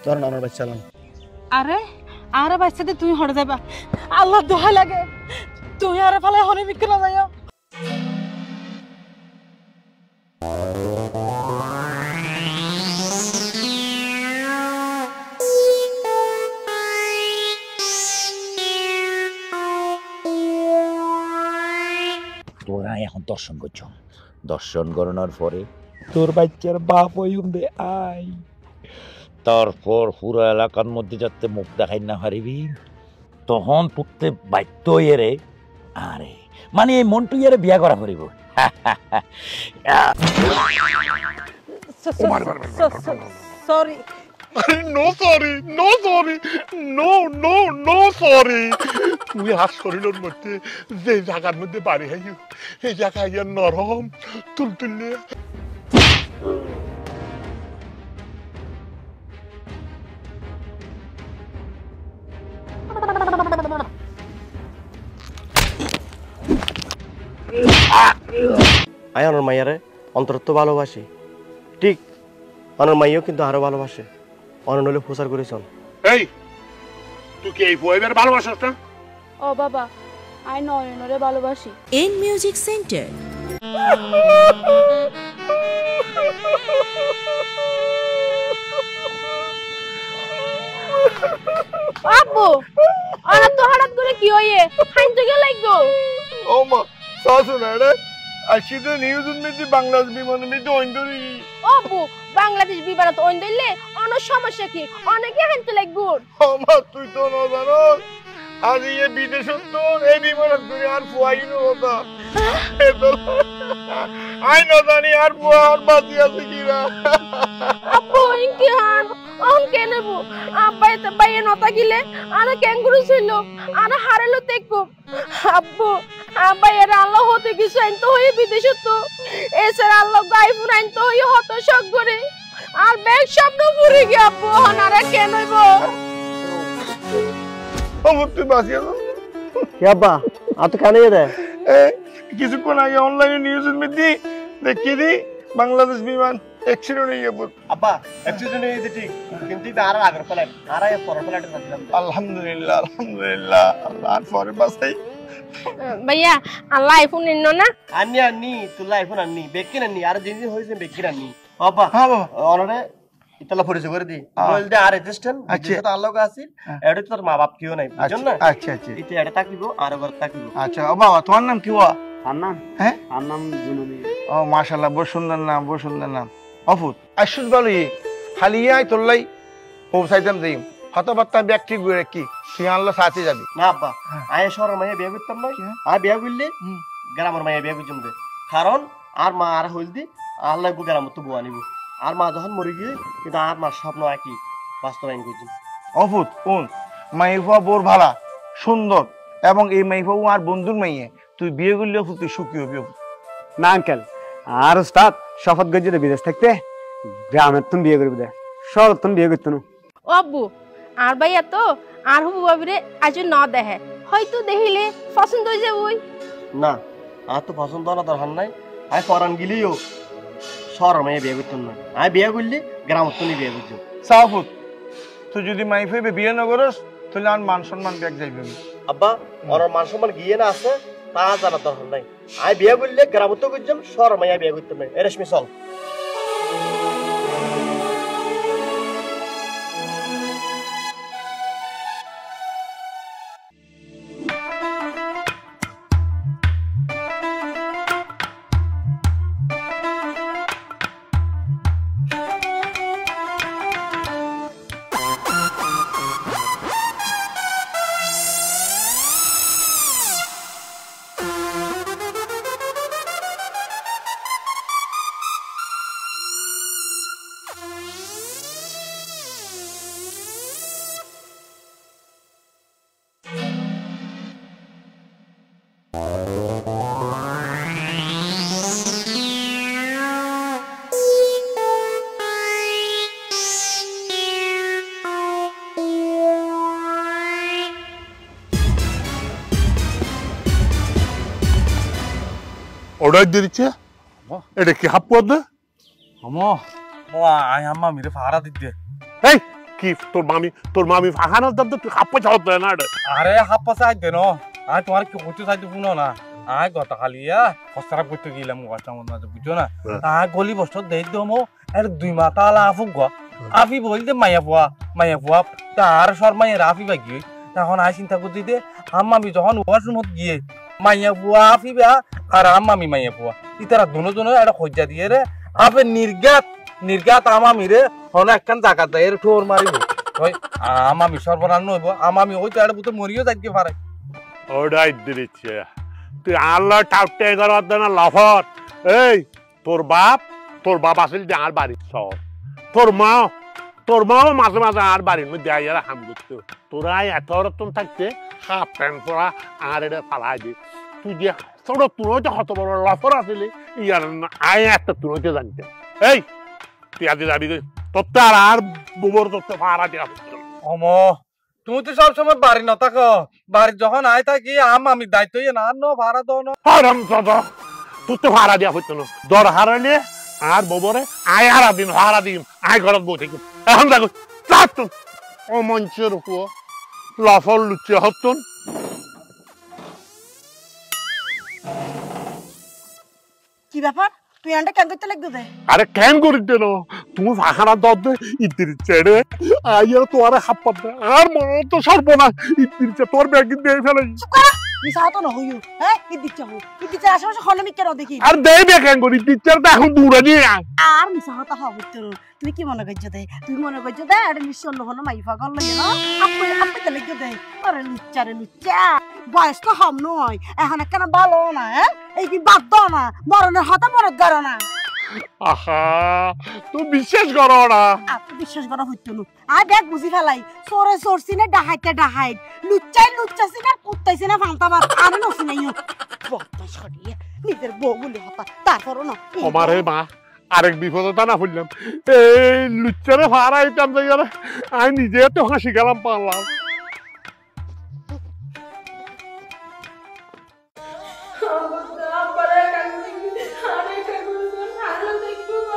তোর নানার বাচ্চা চালান। আরে আরে বাচ্চাতে তুই হড়ে যাবা, আল্লাহ দোহা লাগে তুই আরে ফালে হনে বিক্রি না যাইও। তোরা এখন দর্শন করছ, দর্শন করানোর পরে তোর বাচ্চার বাপ হইবে আই, তারপর পুরো এলাকার মধ্যে যাতে মুখ দেখাই না পারিবি, তখন তোকে বাধ্য এরে আরে মানে এই মন্টু এরে বিয়া করা পারিব। Sorry no sorry, no sorry, no no no sorry. তুই আর শরীরের মধ্যে যে জায়গার মধ্যে বাড়ি হাইও এই জায়গায় নরম তুলতুলে। আয় আমার মাইয়ারে অন্তরত্ব ভালোবাসি, ঠিক আমার মাইয়াও কিন্তু আরো ভালোবাসে, অনন হলে প্রচার করেছেন। এই তুই কি এই বইয়ের ভালোবাসিস না? ও বাবা, আই নয়নরে ভালোবাসি। N music centre. আব্বু আরে তো হঠাৎ করে কি হইয়ে হাইতে গেল গো? ও মা সাসু না রে, আজকে নিউজ মধ্যে বাংলাদেশ বিমানের মধ্যে অন্তরি। ও আব্বু, বাংলাদেশ বিমানত ওই দিলে অনেক সমস্যা কি অনেকে হাইতে লাগবো। ও মা তুই তো না জানোস আজ এই বিদেশত তো এই বিমানত করে আর ফুয়াইনো হতা। আই না জানি আর ফুয়া আর বাঁচি আছে কিনা। আব্বু ইনকে হান অন কেনব আব্বাই তো বাইয়ে নতা গিলে আনা ক্যাঙ্গুরু ছিল আনা হারেলো দেখো। আব্বু আব্বাই এর আল্লাহ হতে কিছু আইন তো হই বিদেশত তো এসের আল্লাহ গাইফুন আইন তো হই হত শক করে আর ব্যাগ স্বপ্ন পুরি গে। আব্বু হানারা কেন হইব? ও তুই বাঁচি আছো কি আব্বা আর তো কেন রে? কিছুক্ষণ আগে অনলাইনে নিউজের মধ্যে দেখি দি বাংলাদেশ বিমান অ্যাক্সিডেন্ট হয়ে গেল। আব্বা অ্যাক্সিডেন্ট হয়েছে ঠিক, কিন্তু আর আগের ফ্লাইট আর এই পরের ফ্লাইটে যাচ্ছিলাম। আলহামদুলিল্লাহ আলহামদুলিল্লাহ, আল্লাহর পরে বাঁচাই। ভাইয়া আল্লাহ আইফোন নিন না? আনি আনি তুলা আইফোন আনি বেকি আনি আর দিন দিন হইছে বেকি আনি। আব্বা হ্যাঁ বাবা অনরে ইতলা পরিচয় করে দি বল দে আর রেজিস্ট্রেশন যেটা আল্লাহ আছে এডি তোর মা বাপ কিও নাই বুঝছেন না? আচ্ছা আচ্ছা ইতে এডা তাকিবো আর ঘর তাকিবো। আচ্ছা ও বাবা তোমার নাম কি বাবা? আর নাম হ্যাঁ আর নাম জুনুনি। ও মাশাআল্লাহ বহু সুন্দর নাম, বহু সুন্দর নাম। অফুত আশুস বলি খালি আই তোলাই পৌঁছাইতাম দেই হতবার্তা ব্যক্তি গড়ে কি তুই আল্লাহ সাথে যাবি না আব্বা আয় শহরের মাইয়া বিয়ে করতাম না, আর বিয়ে করলে গ্রামের মাইয়া বিয়ে করতাম দে, কারণ আর মা আর হইলদি আল্লাহ গ্রাম তো বুয়া নিব আর মা যখন মরে গিয়ে কিন্তু আর মার স্বপ্ন একই বাস্তবায়ন করছি। অফুত কোন মাইফা বোর ভালা সুন্দর এবং এই মাইফা আর বন্ধুর মাইয়ে তুই বিয়ে করলে তুই সুখী হবি। না আঙ্কেল আর উস্তাদ শপথ গজ্জিতে বিদেশ থাকতে গ্রামের তুমি বিয়ে করবে, শহর তুমি বিয়ে করতো না। ও আব্বু আর ভাইয়া তো আর হবু বাবিরে আজ ন দেখে হয়তো দেখিলে পছন্দ হয়ে যাবই। না আর তো পছন্দ না দরকার নাই, আয় ফরান গিলিও শহরের মাইয়া বিয়ে করতাম না, আয় বিয়ে করলে গ্রামের তুমি বিয়ে করছো। সাফুত তুই যদি মাইফা বিয়ে না করস তাহলে আর মান সম্মান ব্যাগ যাইবে। আব্বা ওনার মান সম্মান গিয়ে না আছে তা জানার দরকার নাই, আয় বিয়ে করলে গ্রামের তো করছাম শহরের মাইয়া বিয়ে করতাম না। এরেশমি চল। অর্ডার দিয়ে দিচ্ছে এটা কি হাফ পদ? আমো ও আই আম্মা মেরে ফাড়া দিতে। এই কি তোর মামি ফাঁকানোর দাম তো তুই হাপ্পা চাওয়াত না রে আরে হাপ্পা চাই দেন আয় তোমার কি হইতে চাইতে শুনো না আয় গতকালিয়া হস্তারা করতে গেলাম গাছটার মধ্যে বুঝছো না আয় গলি বস্তু দেই দমো আর 2 মাথা আলা আফুক গো আফি বলতে মাইয়া বুয়া তার সর মাইয়া রাফি বাগি তখন আয় চিন্তা করতে দে আম্মামি যখন ওয়াশরুমত গিয়ে মাইয়া বুয়া আফি বা আর আম্মামি মাইয়া বুয়া ইতারা দুনো একটা খজ্জা দিয়ে রে আপে নির্গাত আমামি রে হন একখান জায়গা দেয় এর ঠোর মারিব ওই আমামি সর্বনাশ হইব আমামি ওই তো একটা বুতে মরিও যাইতে পারে ওটাই দিচ্ছে তুই আল্লাহ টাউটে করার না লফর এই তোর বাপ আসল যে আর বাড়ির সব তোর মাও মাঝে মাঝে আর বাড়ির মধ্যে আইয়ারা হাম করতো তোরা এত রতন থাকতে হাফ প্যান্ট পরা আর এটা ফালাই দি তুই যে ছোট তুনোতে কত বড় লফর আসলে ইয়ার আয় একটা তুনোতে জানতে এই তুই আজ যাবি তোর তো আর বুবর তোর তো ভাড়া দেওয়া অম তুমি তো সবসময় বাড়ি না থাকো বাড়ি যখন আয় থাকি আমি দায়িত্ব না ভাড়া দাও না হারাম দাদা তোর তো ভাড়া দেওয়া হইতো না দর হারালে আর ববরে আয় হারা দিন আয় ঘরত বউ থেকে এখন দেখো চারটন ও মঞ্চের উপর লফল লুচে হতন কি ব্যাপার তুই আন্ডা কেন করতে লাগবে দে আরে কেন করিতে না তুমি ফাঁকানা দর ইতির চেড়ে আইয়ার তোয়ারে হাপ্পা দে আর মনে তো সর্বনাশ ইতির চে তোর ব্যাগ দিয়ে ফেলে মিছা তো না হইও হ্যাঁ কি দিচ্ছা হো কি দিচ্ছা আশেপাশে হলে কেন দেখি আর দেই ব্যাগ কেন করি টিচার তো এখন দূরে নিয়ে আর মিছা হতা হব তোর তুই কি মনে করছ দে তুই মনে করছ দে আর নিশ্চয় হন মাইফা গল লাগে না আপনি তে লাগবে দে আরে লুচ্চা বয়স তো হম নয় এখন কেন ভালো না হ্যাঁ এই কি বাদ দাও না মরণের হতা মরদ গড় না আহা তুই বিশ্বাস করো না আপনি বিশ্বাস করা হইতো না আর দেখ বুঝি ফেলাই সরে সরছি না ডাহাইট লুচ্চাছি না কুত্তাইছি না ফান্তাবার আর নছি নাই বত্তা সরিয়ে নিজের বউ বলে হতা তারপরও না আমারে মা আরেক বিপদতা না হইলাম এই লুচ্চারে ভাড়া আইতাম যাইয়ারে আমি নিজে তো হাসি গেলাম পারলাম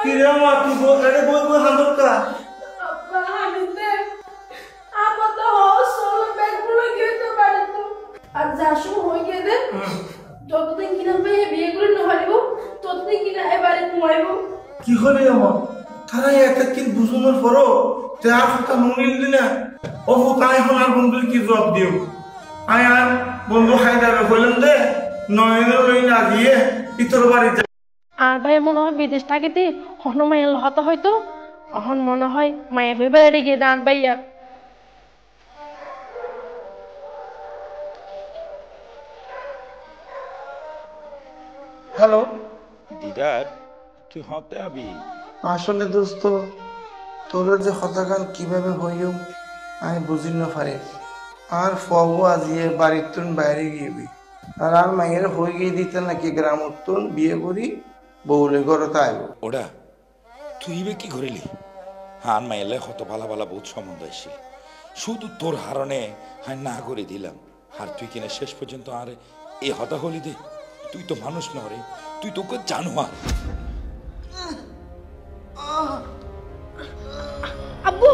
কিরে মা তুই বলরে বলবো হান্দরকা আব্বা হানিতে আপা তো সোলো ব্যাগগুলো গিয়ে পারে তো আর যাসু হই গিয়ে দে যতদিন কিনা বিয়ে করে না হারিব ততদিন কিনা এবারে ঘুমাইব কি হলে আমার তারা একটা কি বুঝুনোর পরও তে আর ফুটা নুনিল দিনা ও ফুটা এখন আর বন্ধুর কি জবাব দিও আয় আর বন্ধু হায়দারে বললেন দে নয়নের লই না দিয়ে ইতর বাড়িতে আর ভাই মনে হয় বিদেশ থাকিতে হন মায়ের হতা হয়তো এখন মনে হয় মায়া ভেবে গিয়ে দান ভাইয়া হ্যালো দিদার তুই হতে আবি আসলে দোস্ত তোর যে হতাকাল কিভাবে হইও আমি বুঝি না পারি আর ফবো আজিয়ে বাড়ির তুন বাইরে গিয়েবি আর মায়ের হয়ে গিয়ে দিতে নাকি গ্রাম উত্তন বিয়ে করি বউলে ঘরতে আইব ওটা তুই বে কি করিলি হান মাইলে কত ভালা ভালা বহুত সম্বন্ধ আসছিল শুধু তোর হারণে হাই না করে দিলাম আর তুই কিনা শেষ পর্যন্ত আর এ হতা হলি দে তুই তো মানুষ নরে তুই তোকে জানোয়ার আব্বু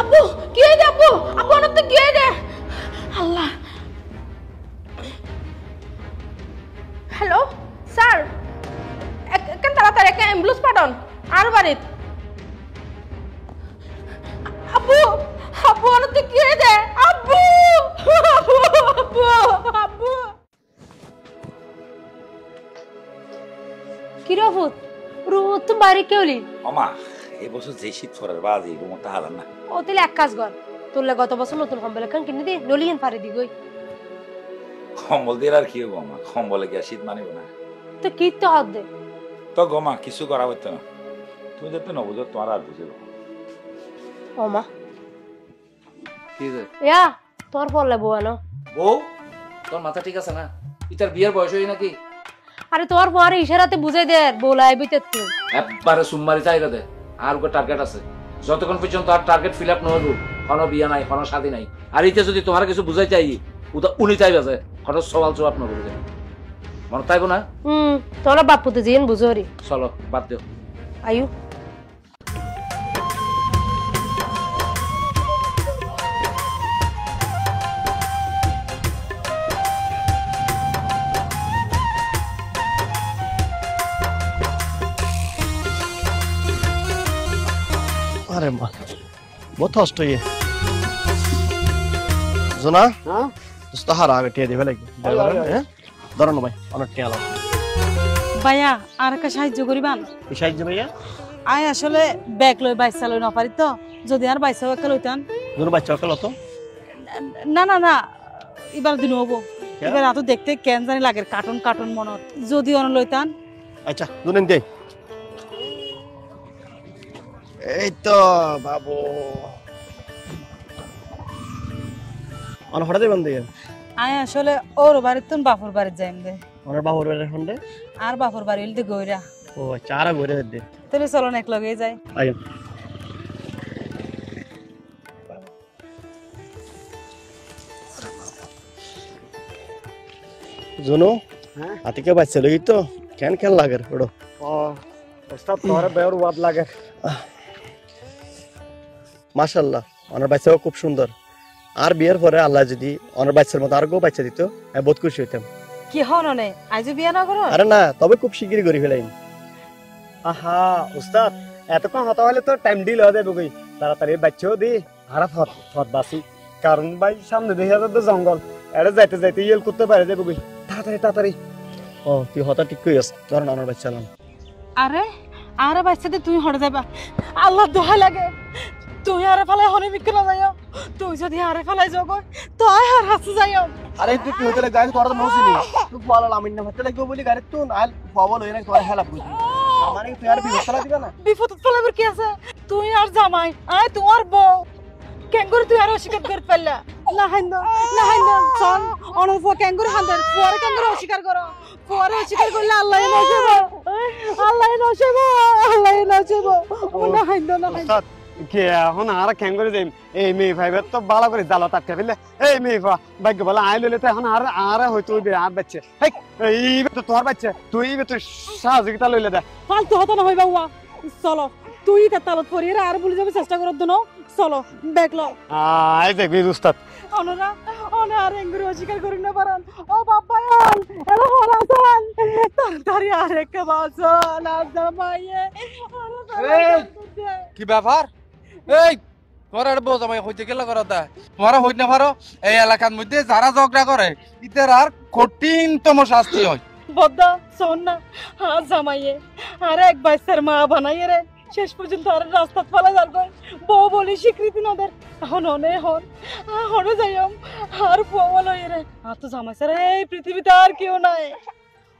আব্বু কি হয়েছে আব্বু অনেক তো কি হয়েছে আল্লাহ হ্যালো স্যার কেন তাড়াতাড়ি একটা অ্যাম্বুলেন্স পাঠান আর বাড়িত আব্বু অনেক তো কি হয়েছে আব্বু আব্বু কি রফুত রুত তো বাড়ি কেউলি মামা এই বছর যে শীত পড়ার বাজে রুমটা হালাম না ও তাহলে এক কাজ কর তোরলে গত বছর নতুন কম্বল এখন কিনে দি নলিয়েন পারে দি গই কম্বল দিয়ে আর কি হবো মা কম্বলে কি আর শীত মানিব না তো কি তো হাত দে তো গমা কিছু করা হইতো না তুমি যাতে না বুঝো তোমার আর বুঝে ও মা ইয়া তোর পড়লে বউ না বউ তোর মাথা ঠিক আছে না ইতার বিয়ের বয়স হই নাকি আরে তোর পরে ইশারাতে বুঝাই দে বলাই বিতে তুই একবারে সুম্মারি চাইরা দে আর গো টার্গেট আছে যতক্ষণ পর্যন্ত আর টার্গেট ফিল আপ নহইব কোনো বিয়া নাই কোনো শাদি নাই আর ইতে যদি তোমার কিছু বুঝাই চাই উনি চাইবে যে কোনো সওয়াল জবাব নহইব যে মনে তাইব না তোরা বাপুতে জিন বুঝরি চলো বাদ দিও আয়ু আরে মা বহুত কষ্ট ইয়ে জোনা হ্যাঁ দোস্ত হারা আগে টিয়া দিবে লাগবে হ্যাঁ ধরো ভাই অনেক টিয়া লাও ভাইয়া আর একটা সাহায্য করিবান কি সাহায্য ভাইয়া আয় আসলে ব্যাগ লই বাইসা লই না পারি তো যদি আর বাইসা একটা লইতাম দুনো বাচ্চা অকেল তো না না না এবার দিন হবো এবার এত দেখতে কেন জানি লাগে কার্টুন কার্টুন মনত যদি অন লইতাম আচ্ছা দুনেন দে এই তো বাবু অন হঠাৎ বন্ধ দিয়ে আয় আসলে ওর বাড়ির তো বাপুর বাড়ির যাইম দে ওনার বাবুর বাড়ির ফোনটা আর বাপুর বাড়ি হইলে গইরা ও চারা ঘুরে দে তাহলে চলো না এক লগে যাই আইন জোনো হ্যাঁ আতিকে বাচ্চা লই তো কেন খেল লাগে ওড়ো ও ওস্তাদ তোর বের ওয়াদ লাগে মাশাআল্লাহ ওনার বাচ্চাও খুব সুন্দর আর বিয়ের পরে আল্লাহ যদি ওনার বাচ্চার মতো আর গো বাচ্চা দিত আমি বহুত খুশি হইতাম কি হন নে আইজো বিয়া না করো আরে না তবে খুব শিগগিরই করে ফেলাইম আহা ওস্তাদ এতক্ষণ হতা হলে তো টাইম ডিল হয়ে যাবে কই তাড়াতাড়ি বাচ্চাও দি হারা ফত ফত বাসি কারণ ভাই সামনে দেখে তো জঙ্গল এটা যাইতে যাইতে ইয়েল করতে পারে যাবে কই তাড়াতাড়ি তাড়াতাড়ি ও তুই হতা ঠিক কই আস ধরেন ওনার বাচ্চা লাম আরে আরে বাচ্চাতে তুই হড়ে যাবা আল্লাহ দোহাই লাগে তুই আরে ফালাই হনে বিকেল যাইও তুই যদি আরে ফালাই যোগ তো আর হাসু যাইও আরে তুই কি হতে গাড়ি তোরা তো নছিনি তুই বলা লামিন না হতে লাগবে বলি গাড়ি তুই আল পাবল হই না তোরা হেলা বুঝি আমারে তুই আর বিপদ ফেলা দিবা না বিপদ ফেলাবার কি আছে তুই আর জামাই আয় তোমার বউ ক্যাঙ্গুরি তুই আর অস্বীকার করতে পারলা লাহাইন্দ চল অনুপ ক্যাঙ্গুরি হান্দার পরে ক্যাঙ্গুরি অস্বীকার করো পরে অস্বীকার করলে আল্লাহ নসব লাহাইন্দ ওস্তাদ কে এখন আর কেন করে যাইম এই মেয়ে ভাইবার তো ভালো করে জালো তাটকা ফেলে এই মেয়ে ভাগ্য বলা আই লইলে তো এখন আর আর হয়তো আর বাচ্চা হেই এই তো তোর বাচ্চা তুই তো সহযোগিতা লইলে দে ফালতু হতো না হই বাবা চলো তুই তার তালত পরিয়ে আর বলে যাবে চেষ্টা করার জন্য চলো দেখলো আই দেখবি উস্তাদ অনরা আর এঙ্গুরি অস্বীকার করি না পারান ও বাবা এলো হরাসান তাড়াতাড়ি আরেকটা বাসন আর জামাইয়ে কি ব্যাপার এই তোর আর বউ জামাই হইতে গেলে করতা তোমরা হইতে না পারো এই এলাকার মধ্যে যারা ঝগড়া করে ইতার আর কঠিনতম শাস্তি হয় বদ্দা শোন না আর জামাইয়ে আর এক বাইসের মা বানাইয়ে রে শেষ পর্যন্ত আর রাস্তা ফেলা যাবে বউ বলি স্বীকৃতি নদের এখন অনে হন হনে যাইম আর বউ লইয়ে রে আর তো জামাই স্যার এই পৃথিবীতে আর কেউ নাই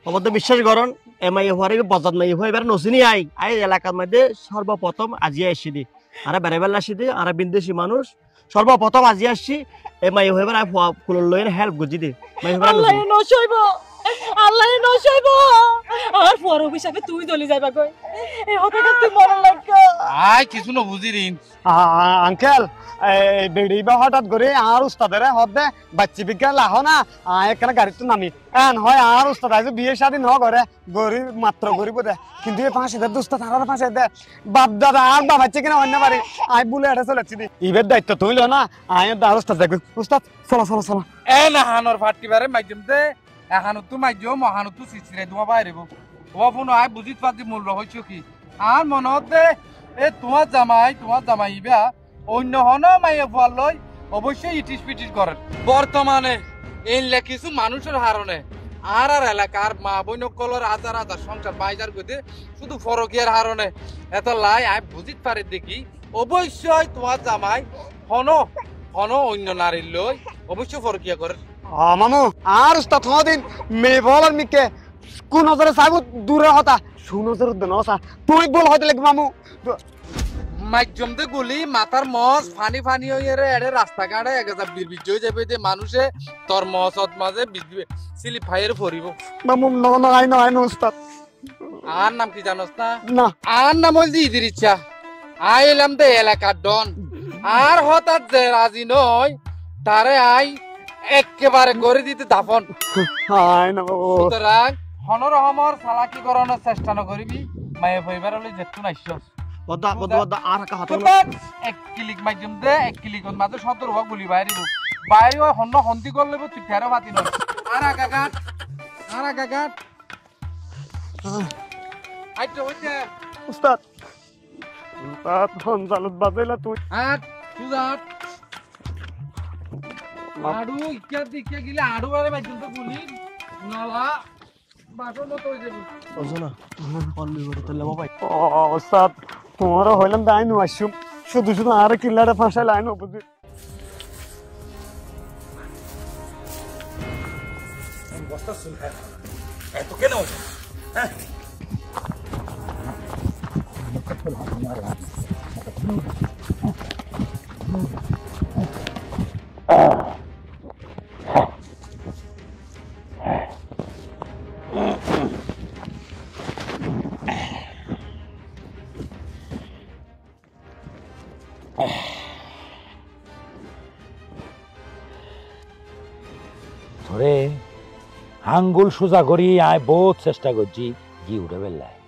অবশ্য বিশ্বাস করুন এমআই হওয়ারে বজাত নাই হই এবার নসিনি আই এলাকার মধ্যে সর্বপ্রথম আজি আসছি দি আরে বেড়াবেলা আসছি দি আর বিদেশি মানুষ সর্বপ্রথম আজি আসছি এমআই হইবার আই ফুল লইয়ের হেল্প গুজি দি আল্লাহ নসইব আল্লাহ নসইব আর পর অভিশাপে তুই চলে যাইবা কই এই হঠাৎ তুই মনে লাগা আই কিছু না বুঝি রিন আঙ্কেল এই বেড়ি বা হঠাৎ করে আর উস্তাদের হদে বাচ্চি বিজ্ঞান লাহ না এখানে গাড়িতে নামি এন হয় আর উস্তাদ আজ বিয়ে শাদী ন করে গরিব মাত্র গরিব দে কিন্তু এই পাঁচে দে দুস্তাদ আর পাঁচে দে বাপ দাদা আর বাবাচ্ছে কিনা অন্য বাড়ি আই বলে এটা চলেছি দি ইবের দায়িত্ব তুইল না আয় আর উস্তাদ দেখো উস্তাদ চলো চলো চলো এ না হানোর ফাটিবারে মাধ্যম দে এখানো তো মাধ্যম মহানো তো সিসিরে তোমা বাইরেব ও ফোন আই বুঝিত পাতি মূল্য হইছো কি আর মনত দে এ তোমার জামাই ইবা অন্য হন মাইয়া ফুয়াল লই অবশ্যই ইটিস পিটিস করেন বর্তমানে এই কিছু মানুষের হারণে আর এলাকার মা বইন কলর হাজার হাজার সংসার বাইজার গতি শুধু ফরকিয়ার হারণে এত লাই আই বুঝিত পারে দেখি অবশ্যই তোমার জামাই হন অন্য নারীর লই অবশ্যই ফরকিয়া করে মামু আর উস্তাদ দিন মেয়ে বলার মিকে কোন নজরে চাইব দূরে হতা সুনজর নসা তুই বল হতে লাগবে মামু মাধ্যম দে গুলি মাথার মস ফানি হয়ে রে এড়ে রাস্তাঘাটে একজা বিরবিজ হয়ে যাবে যে মানুষে তোর মসত মাঝে বিজবে সিলি ফায়ার ফরিব মামু নয় উস্তাদ আর নাম কি জানোস না না আর নাম হল দিদির ইচ্ছা আইলাম দে এলাকার ডন আর হঠাৎ যে রাজি নয় তারে আই একেবারে করে দিতে দাফন হাই না সুতরাং হনরহমর চালাকি করানোর চেষ্টা নকরিবি মায়ে পরিবার হলে যেতু নাইছস বদা আর কা হাত এক ক্লিক মাধ্যম দে এক ক্লিকত মাঝে 17 হওয়া গুলি বাইরিব বাইরে হন্ন হন্তি করলে তুই ফেরো পাতি নয় আর আগাঘাট আইতো হইছে উস্তাদ উস্তাদ হনজালত বাজাইলা তুই আর সুজাত আড়ু ইচ্ছা দিকে গেলে আড়ু বারে বাইজন তো গুলি নালা বাসন মতো হয়ে যাবে অজনা অনলি করে তাহলে বাবা ওস্তাদ তোমারও হইলাম দাই নু আসুম শুধু শুধু আর কিল্লাটা ফাঁসাই লাইন বুঝি বস্তা শুন এত কেন হ্যাঁ ধরে আঙ্গুল সোজা করি আয় বহুত চেষ্টা করছি ঘি উঠে বেলায়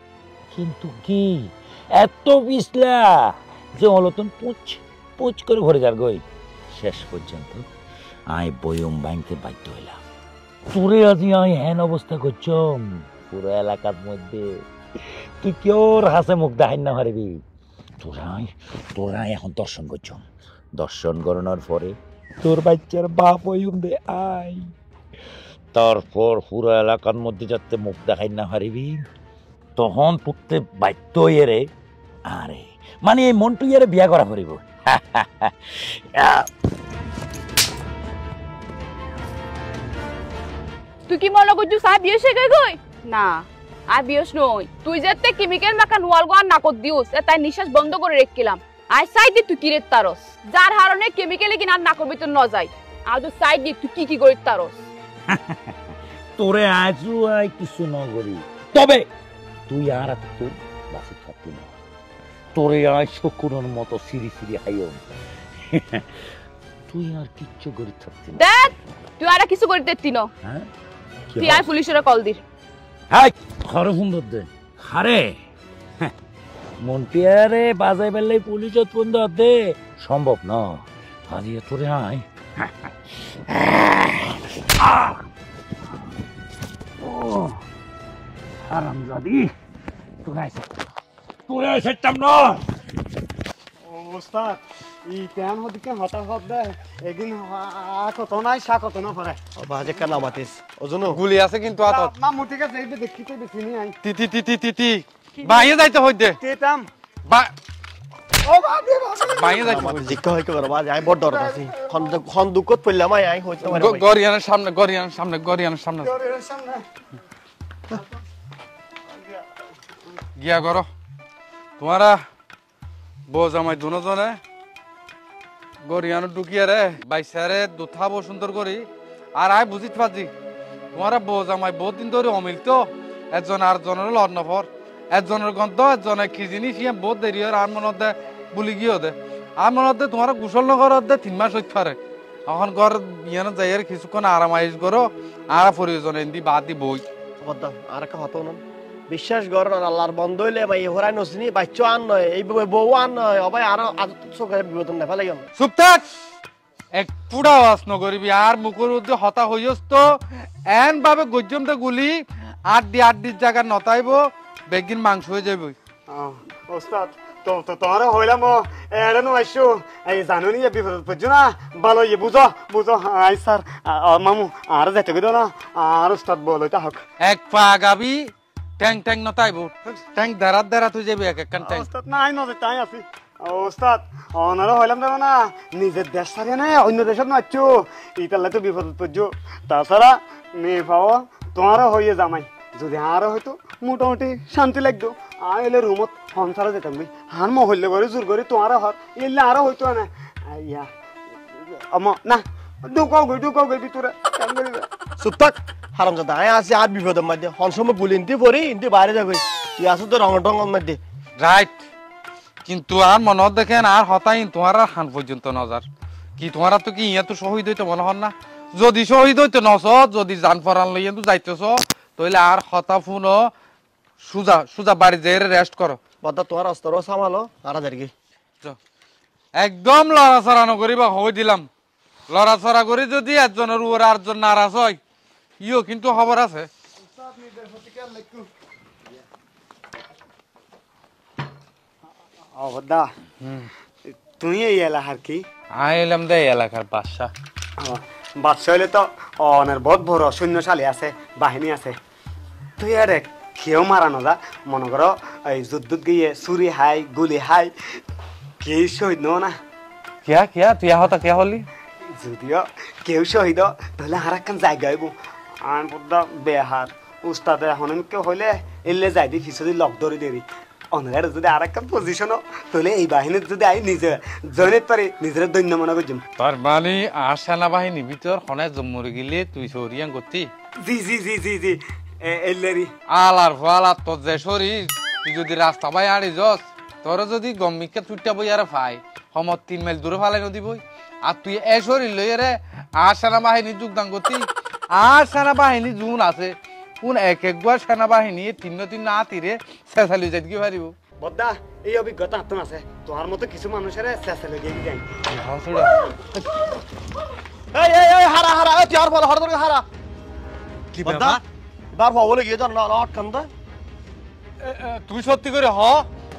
কিন্তু কি এত বিছলা যে অলতন পুচ পুচ করে ভরে যার গই শেষ পর্যন্ত আয় বয়ম ভাঙতে বাধ্য হইলাম তোরে আজি আয় হেন অবস্থা করছম পুরো এলাকার মধ্যে তুই কেউ হাসে মুখ দেখাই না পারবি তোরাই এখন দর্শন করছম দর্শন করানোর পরে তোর বাচ্চার বাপ ওইম দে আয় তারপর পুরো এলাকার মধ্যে যাতে মুখ দেখাই না পারিবি তখন তুকতে বাধ্য রে আরে মানে এই মন্টু ইয়ারে বিয়া করা পারিব তুই কি মনে করছিস আর বিয়ে শেখে গই না আর বিয়েস নই তুই যেতে কেমিক্যাল মাখা নোয়াল গোয়ার নাকত দিউস তাই নিঃশ্বাস বন্ধ করে রেখছিলাম আই সাইড দি তুই কিরে তারস যার হারণে কেমিক্যালে কিনা নাকর ভিতর ন যায় আর তুই সাইড দি তুই কি করে তারস তোরে আজও আয় কিছু ন করি তবে তুই আর তুই বাসি থাকবি না তোরে আয় শকুনের মতো সিঁড়ি সিঁড়ি হাইও তুই আর কিচ্ছু করি থাকবি না দেখ তুই আর কিছু করিতে তিনো হ্যাঁ তুই আর পুলিশের কল দিস হাই খর সুন্দর দে হারে মন্টিয়ারে বাজাই বেললে পুলিশত বন্ধ দে সম্ভব না হারিয়ে তোরে আয় হারামজাদি তোরে সেটাম না ওস্তাদ ই তেন হদিকে হতাহত দে এদিন কত নাই সা কত না পরে বাজে কেন আমাতিস ওজনো গুলি আছে কিন্তু আতত না মুটিকে যাইবে দেখিতে বেশি নি আই তি তি তি তি তি বাইরে যাইতে হই দে তেতাম বা ও বাবি বাইরে যাইতে আমার জিজ্ঞা হয় করে বাজ আই বড় ডর আছি খন দুকত পড়লাম আই হইতে পারে গরিয়ানের সামনে গরিয়ানের সামনে সামনে গিয়া করো তোমারা বউ জামাই দুজনে গরিয়ানো ঢুকিয়ে রে বাইসারে দুথাবো সুন্দর করি আর আয় বুঝিতে পারছি তোমারা বউ জামাই বহুত দিন ধরে অমিল তো একজন আর জনের লড় নফর একজনের গন্ধ একজনের কি জিনিস ইয়ে বহুত দেরি হয় আর মনে দে বুলি গিয়ে দে আর মনে দে তোমার গোসল নগর দে 3 মাস হইতে পারে এখন ঘর ইয়ানো যাই আর কিছুক্ষণ আরাম আইস করো আর প্রয়োজন এন্দি বাদ দি বই আর একটা হতো না বিশ্বাস কর আল্লাহর বন্ধ হইলে ভাই হরাই নসিনি বাচ্চা আন নয় এই বউ আন নয় অবাই আর চোখে বিপদ না ফেলাই চুপ থাক এক পুরা আওয়াজ নকরিবি আর মুখের মধ্যে হতা হইস তো এন ভাবে গজ্জমতে গুলি আড্ডি জায়গা নতাইব বেগিন মাংস হয়ে যাবে ওস্তাদ তো তোমার হইলাম এড়ানো আইসো এই জানুনি বিপদ বুঝছো না ভালো ইয়ে বুঝো আই স্যার মামু আর যাইতে গেল না আর ওস্তাদ বলইতা হক এক পা গাবি ট্যাং ট্যাং নতাইব ট্যাং দাঁড়া তুই যাবি এক একখান ট্যাং ওস্তাদ নাই নজে তাই আছি ওস্তাদ অনারও হইলাম দেব না নিজের দেশ ছাড়িয়ে না অন্য দেশত নাচছো ইতালে তো বিপদ পড়ছো তাছাড়া মেয়ে পাও তোমারও হইয়ে জামাই যদি আরো হয়তো মোটামুটি শান্তি লাগতো আর এলে রুমত সংসারে যেতাম ভাই হার মহল্লে করে জোর করে তোমারও হর এলে আরো হইতো না ইয়া না ঢুকাও গই ভিতরে চুপ থাক হারামজাদা আয় আছে আর বিপদের মধ্যে হন সময় গুলি ইন্তি পড়ি ইন্তি বাইরে যাবে তুই আসো তো রঙ মধ্যে রাইট কিন্তু আর মনত দেখেন আর হতাই তোমার আর হান পর্যন্ত নজার কি তোমার তো কি ইয়া তো শহীদ হইতে মনে হন না যদি শহীদ হইতে নস যদি জান ফরান লইয়া তো যাইতেছ তাহলে আর হতা ফোন সুজা বাড়ি যাই রেস্ট করো বদা তোমার অস্তর সামালো আর যারকি একদম লড়াছড়া নকরিবা হই দিলাম লড়াছড়া করি যদি একজনের উপরে আরেকজন নারাজ হয় ইও কিন্তু খবর আছে অবদা তুই এই এলাকার কি? আই এলাম দে এলাকার বাদশা। বাদশা হইলে তো অনের বহুত বড় সৈন্যশালী আছে, বাহিনী আছে। তুই আর কেউ মারানো যা মনে করো এই যুদ্ধ গিয়ে চুরি হাই গুলি হাই কেউ শহীদ নো না। কিয়া কিয়া তুই আহতা কিয়া হলি? যদিও কেউ শহীদ তাহলে আর একখান জায়গা হইব। আর বুদ্ধা বেহার উস্তাদে এখন কেউ হইলে এলে যাই দি কিছু লক ধরে দেরি অনেক যদি আর একটা পজিশন তাহলে এই বাহিনীর যদি আই নিজে জয়েন পারি নিজের দৈন্য মনে করছিলাম। তোর মানে আর সেনাবাহিনী ভিতর হনে জম্মুরে গেলে তুই সরিয়ান করতি? জি জি জি জি জি এলেরি আলার ফালা তোর যে শরীর তুই যদি রাস্তা বাই আড়ি যস তোর যদি গম্মিকে চুটটা বই আর ফাই সমত 3 মাইল দূরে ফালাই নদী বই আর তুই এ শরীর লই রে আর সেনাবাহিনী যোগদান করতি? আর সেনাবাহিনী জুন আছে কোন এক একবার সেনাবাহিনী 3 না তীরে শেষালি যাইতে কি পারিব? বদ্দা এই অভিজ্ঞতা আত্ম আছে তোমার মতো কিছু মানুষের শেষে লেগে যাই। এই এই এই হারা হারা এই চার বল হড় ধরে হারা কি বদ্দা বার বলে গিয়ে জান না আটকান দা। তুই সত্যি করে হ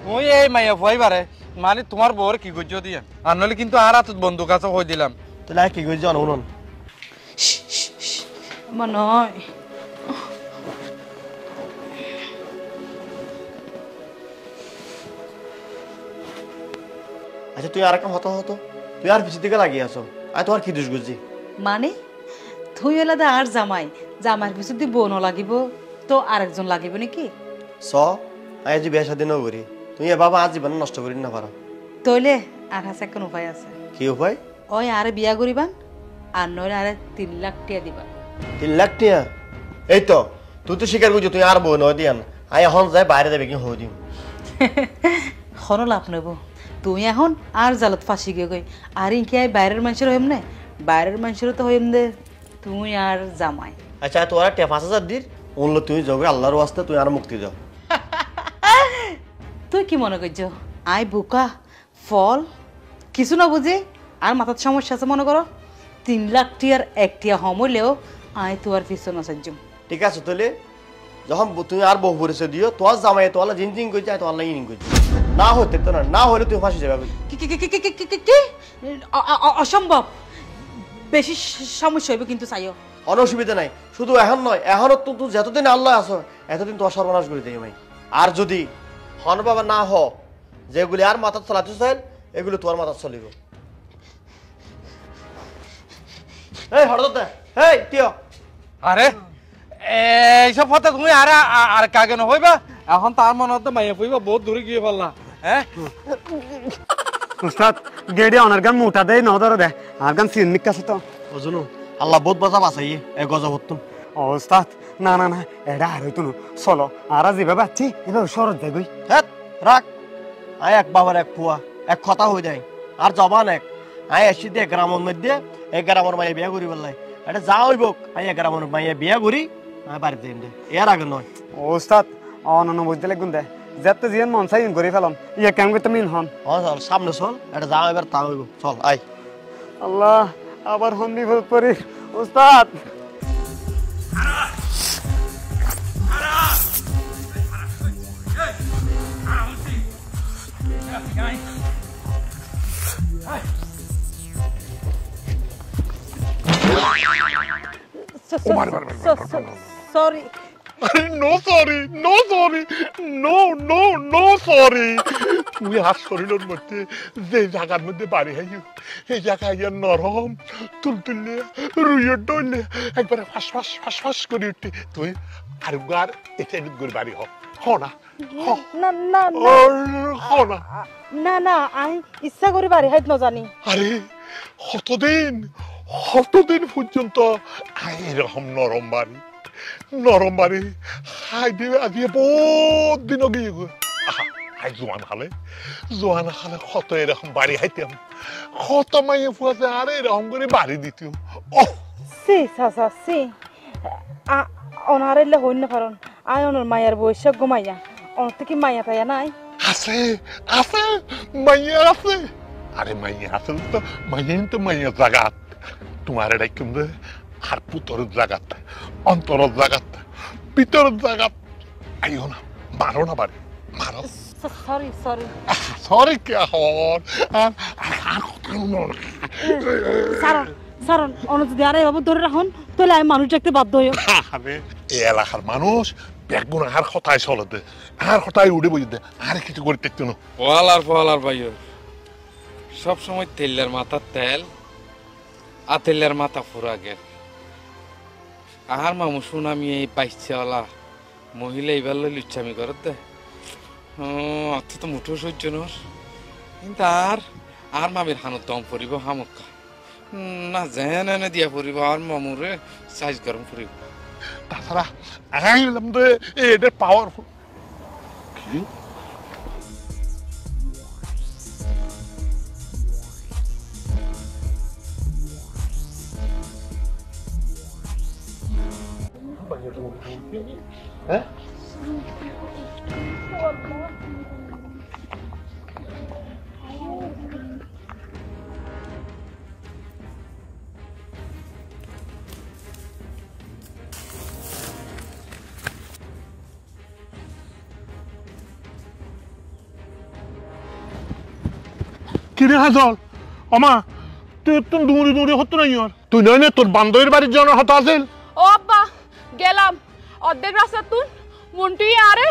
তুই এই মাইয়া ফাইবারে মানে তোমার বউর কি গজ্জ দিয়া আর নলে কিন্তু আর হাত বন্দুক আছে কই দিলাম। তাহলে কি গই জান উনন মনয় আচ্ছা তুই আর একটা হতো হতো তুই আর পিছিয়ে দিকে লাগিয়ে আছো আর তোমার কি দোষ বুঝছি? মানে তুই এলাদা আর জামাই জামাইয়ের পিছু দিয়ে বোন লাগিব তো আরেকজন লাগিব নাকি? স আজ বিয়ে শাদী ন করি তুমি এ বাবা আজীবন নষ্ট করি না পারো তইলে আর হাসে কোন উপায় আছে? কি উপায়? ওই আরে বিয়া করিবান আর নইলে আরে 3 লাখ টাকা দিবা। 3 লাখ টাকা? এই তো তুই তো স্বীকার করছো তুই আর বউ নয় দিয়ান আই এখন যাই বাইরে যাবে কি হো দিম কোনো লাভ নেব তুই এখন আর জালত ফাঁসি গিয়ে গই আর ইনকে আই বাইরের মানুষের হইম না বাইরের মানুষেরও তো হইম দে তুই আর জামাই। আচ্ছা তোরা 5,000 দির উনলো তুই যাবে আল্লাহর ওয়াস্তে তুই আর মুক্তি যাও। তুই কি মনে করছ আই বোকা ফল কিছু না বুঝি আর মাথার সমস্যা আছে মনে করো 3 লাখ টিয়ার 1 টিয়া হমলেও আই তোর পিছনে সাজ্জম। ঠিক আছে তাহলে যখন তুমি আর বহু পরিচয় দিও তোর জামাই তোলা জিনজিং কইছে তো আল্লাহ ইনিং কইছে না হতে তো না হলে তুই ফাঁসি যাবে। কি অসম্ভব বেশি সমস্যা হইবে কিন্তু চাইও কোনো অসুবিধা নাই শুধু এখন নয় এখন তো তুই যতদিন আল্লাহ আছো এতদিন তোর সর্বনাশ করে দেই ভাই। আর যদি হন বাবা না হ যেগুলি আর মাথা চালাতে চাই এগুলো তোর মাথা চলিব। এই হঠাৎ এই টিও আরে এইসব কথা তুমি আর আর কাগে নহইবা এখন তার মনে হতে মাইয়া পইবা বহুত দূরে গিয়ে পারলা। হ্যাঁ উস্তাদ গেড়ি অনার গান মোটা দেয় ন ধরে দে আর গান সিনিক কাছে তো বুঝলো আল্লাহ বহুত বাজা বাঁচাই এ গজা হতুম। ও উস্তাদ না না না এটা আর হইতো না চলো আর যেভাবে আছি এভাবে শরৎ যাবই। হ্যাঁ রাখ আয় এক বাবার এক ফুয়া এক কথা হয়ে যায় আর জবান এক আয় এসি দিয়ে গ্রামের মধ্যে এই গ্রামের মাইয়া বিয়া করি বললাই এটা যা হইব আয় গ্রামের মাইয়া বিয়া করি আয় বাড়িতে এনে এর আগে নয়। ও উস্তাদ অনন্য বুঝতে লাগুন দে যেতে জিয়ান মন চাই করে ফেলাম ইয়া কেমন করতে মিন হন। চল সামনে চল এটা যা এবার তা হইব চল আয়। আল্লাহ আবার হন বিপদ পড়ি উস্তাদ। Sorry no sorry no sorry no no no sorry তুই হাত শরীরের মধ্যে যে জায়গার মধ্যে বাড়ি হাইও এই জায়গা ইয়া নরম তুলতুলে রুইয়ের ডলে একবারে ফাঁস ফাঁস ফাঁস ফাঁস করে উঠতে তুই আর গার এটা করে বাড়ি হ না না না হ না না না আই ইচ্ছা করে বাড়ি হাইত না জানি। আরে কতদিন পর্যন্ত এরকম নরম বাড়ি হাই দিয়ে আজিয়ে বহুত দিন গিয়ে হাই জোয়ান হালে কত এরকম বাড়ি হাইতাম কত মাইয়ে ফুয়াছে আর এরকম করে বাড়ি দিতাম। সি সাসা সি অনারেলে হইন না পারন আই অনর মায়ের বৈশাখ ঘুমাইয়া অন থেকে মাইয়া তাইয়া নাই আছে আছে মাইয়া আছে। আরে মাইয়া আছে তো মাইয়া জাগাত তোমার এটা কিন্তু আর পুতরের জাগাত অন্তরের জাগাত ভিতরের জাগাত আইও না মারো না বাড়ি মারো সরি সরি সরি কে হর আর কথা নয় সারন সারন অন্য যদি আরে বাবু ধরে রাখুন তাহলে আমি মানুষ দেখতে বাধ্য হই আরে এই এলাকার মানুষ বেগুন আর কথাই চলতে আর কথাই উড়ে বুঝতে আর কিছু করে দেখতো না ফলার ভাইও সব সময় তেলের মাথা তেল আর তেলের মাথা ফুরা গেল আর মামু শুন আমি এই বাইশাওয়ালা মহিলা এইবার লুচ্ছামি করতে অর্থ তো মুঠো সহ্য নর কিন্তু আর মামির হানো দম পড়িব হামকা না যেন এনে দিয়া পড়িব আর মামুরে সাইজ গরম পড়িব তাছাড়া আমি বললাম তো এদের পাওয়ারফুল কি হ্যাঁ কিরে হাজল অমা তুই তো দৌড়ি হতো না ইয়ার তুই নয় না তোর বান্ধবীর বাড়ির জন্য হতো আসিল ও আব্বা গেলাম অর্ধেক রাস্তা তুই মন্টুই আরে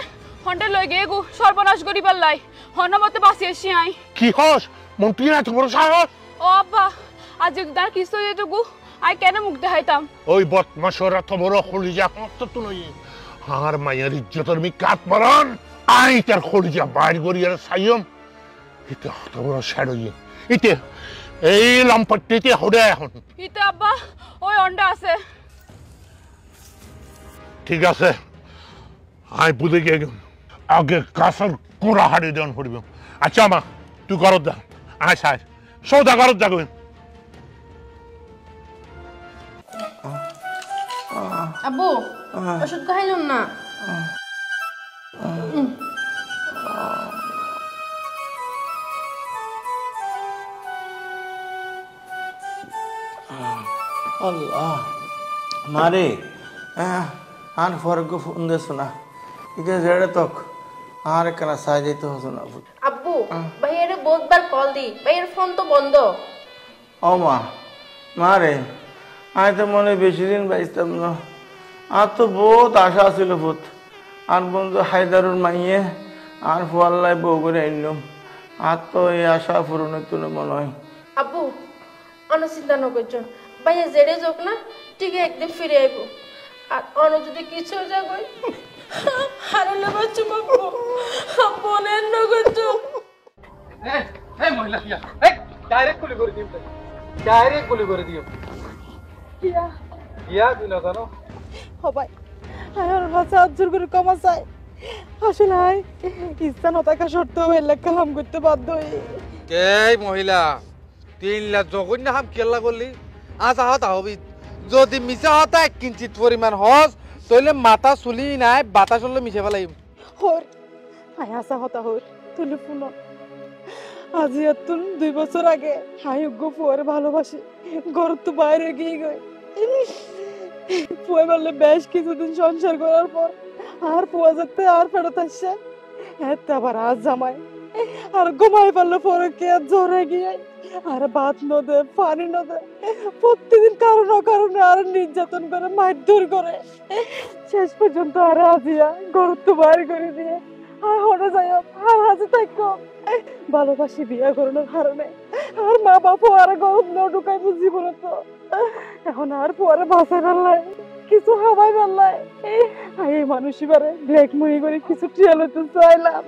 হন্ডে লই গে গু সর্বনাশ করি পারলাই হন মতে বাঁচিয়েছি আই কি হস মন্ত্রী না তোমার সাহস ও আব্বা আজ যদি তার কিছু হয়ে যেত গু আই কেন মুখ দেখাইতাম ওই বদমাশর এত বড় খলিজা মস্ত তো নই আর মায়ের ইজ্জতের মি কাট মারান আই তার খলিজা বাইর করি আর সাইয়ম এটা এত বড় শ্যাডোই ইতে এই লম্পট্টিতে হড়ে এখন ইতে আব্বা ওই হন্ডা আছে ঠিক আছে আই বুঝে গিয়ে আগে কাসর কোড়া হাড়ি দেন পড়ব আচ্ছা মা তুই করত যা আয় সাই সৌদা করত যাবে আব্বু ওষুধ খাইলাম না আল্লাহ মারে আর ফরক ফোন দে শোনা ইকে জেড়ে তক আর কেন সাজে তো শোনা আব্বু ভাইয়ের বহুতবার কল দি ভাইয়ের ফোন তো বন্ধ ও মা মারে আয় তো মনে বেশি দিন বাইতাম না আর তো বহুত আশা ছিল ভূত আর বন্ধু হায়দারুর মাইয়ে আর ফুয়াল্লাই বউ করে আনলাম আর তো এই আশা পূরণ হইতো না মনে হয় আব্বু অন্য চিন্তা ন করছো ভাইয়া জেড়ে যোগ না ঠিক একদিন ফিরে আইব আর অন্য যদি কিছু যাগই হারালে বাচ্চু বাবু আব্বু অনেক ন করছো এই মহিলা কিয়া এই ডাইরেক্ট গুলি করে দিও ডাইরেক্ট গুলি করে দিও কিয়া দিল জানো ও ভাই আর ভাষা জোর করে কমা চাই আসলে আই ইচ্ছা না থাকা সত্ত্বেও এর লেখা হাম করতে বাধ্য হই এই মহিলা 3 লাখ জগন্য হাম কেলা করলি আজ আহত হবি যদি মিছা হতা 1 কিঞ্চিত পরিমাণ হস তাইলে মাথা চুলি নাই বাতাস হলে মিশে ফেলাই হর আই আসা হতা হর তুলি ফোন আজি তুন 2 বছর আগে হাই গো ফুয়ার ভালোবাসি ঘর তো বাইরে গিয়ে গই ফুয়া বললে বেশ কিছুদিন সংসার করার পর আর ফুয়া যেতে আর ফেরত আসছে এত আবার আজ জামাই আর ঘুমাই পারলো পরে কে জোরে গিয়ে আর ভাত নদে পানি নদে প্রতিদিন কারণে আর নির্যাতন করে মারধর করে শেষ পর্যন্ত আর আজিয়া ঘর তো বাইর করে দিয়ে আর হনে যাই আর হাজে থাকো ভালোবাসি বিয়া করানোর কারণে আর মা বাপু আর গরম ন ঢুকাইব জীবনে তো এখন আর পরে বাঁচা ফেললাই কিছু হাবাই ফেললাই এই মানুষই পারে ব্ল্যাক মানি করে কিছু টিয়াল হতে চাইলাম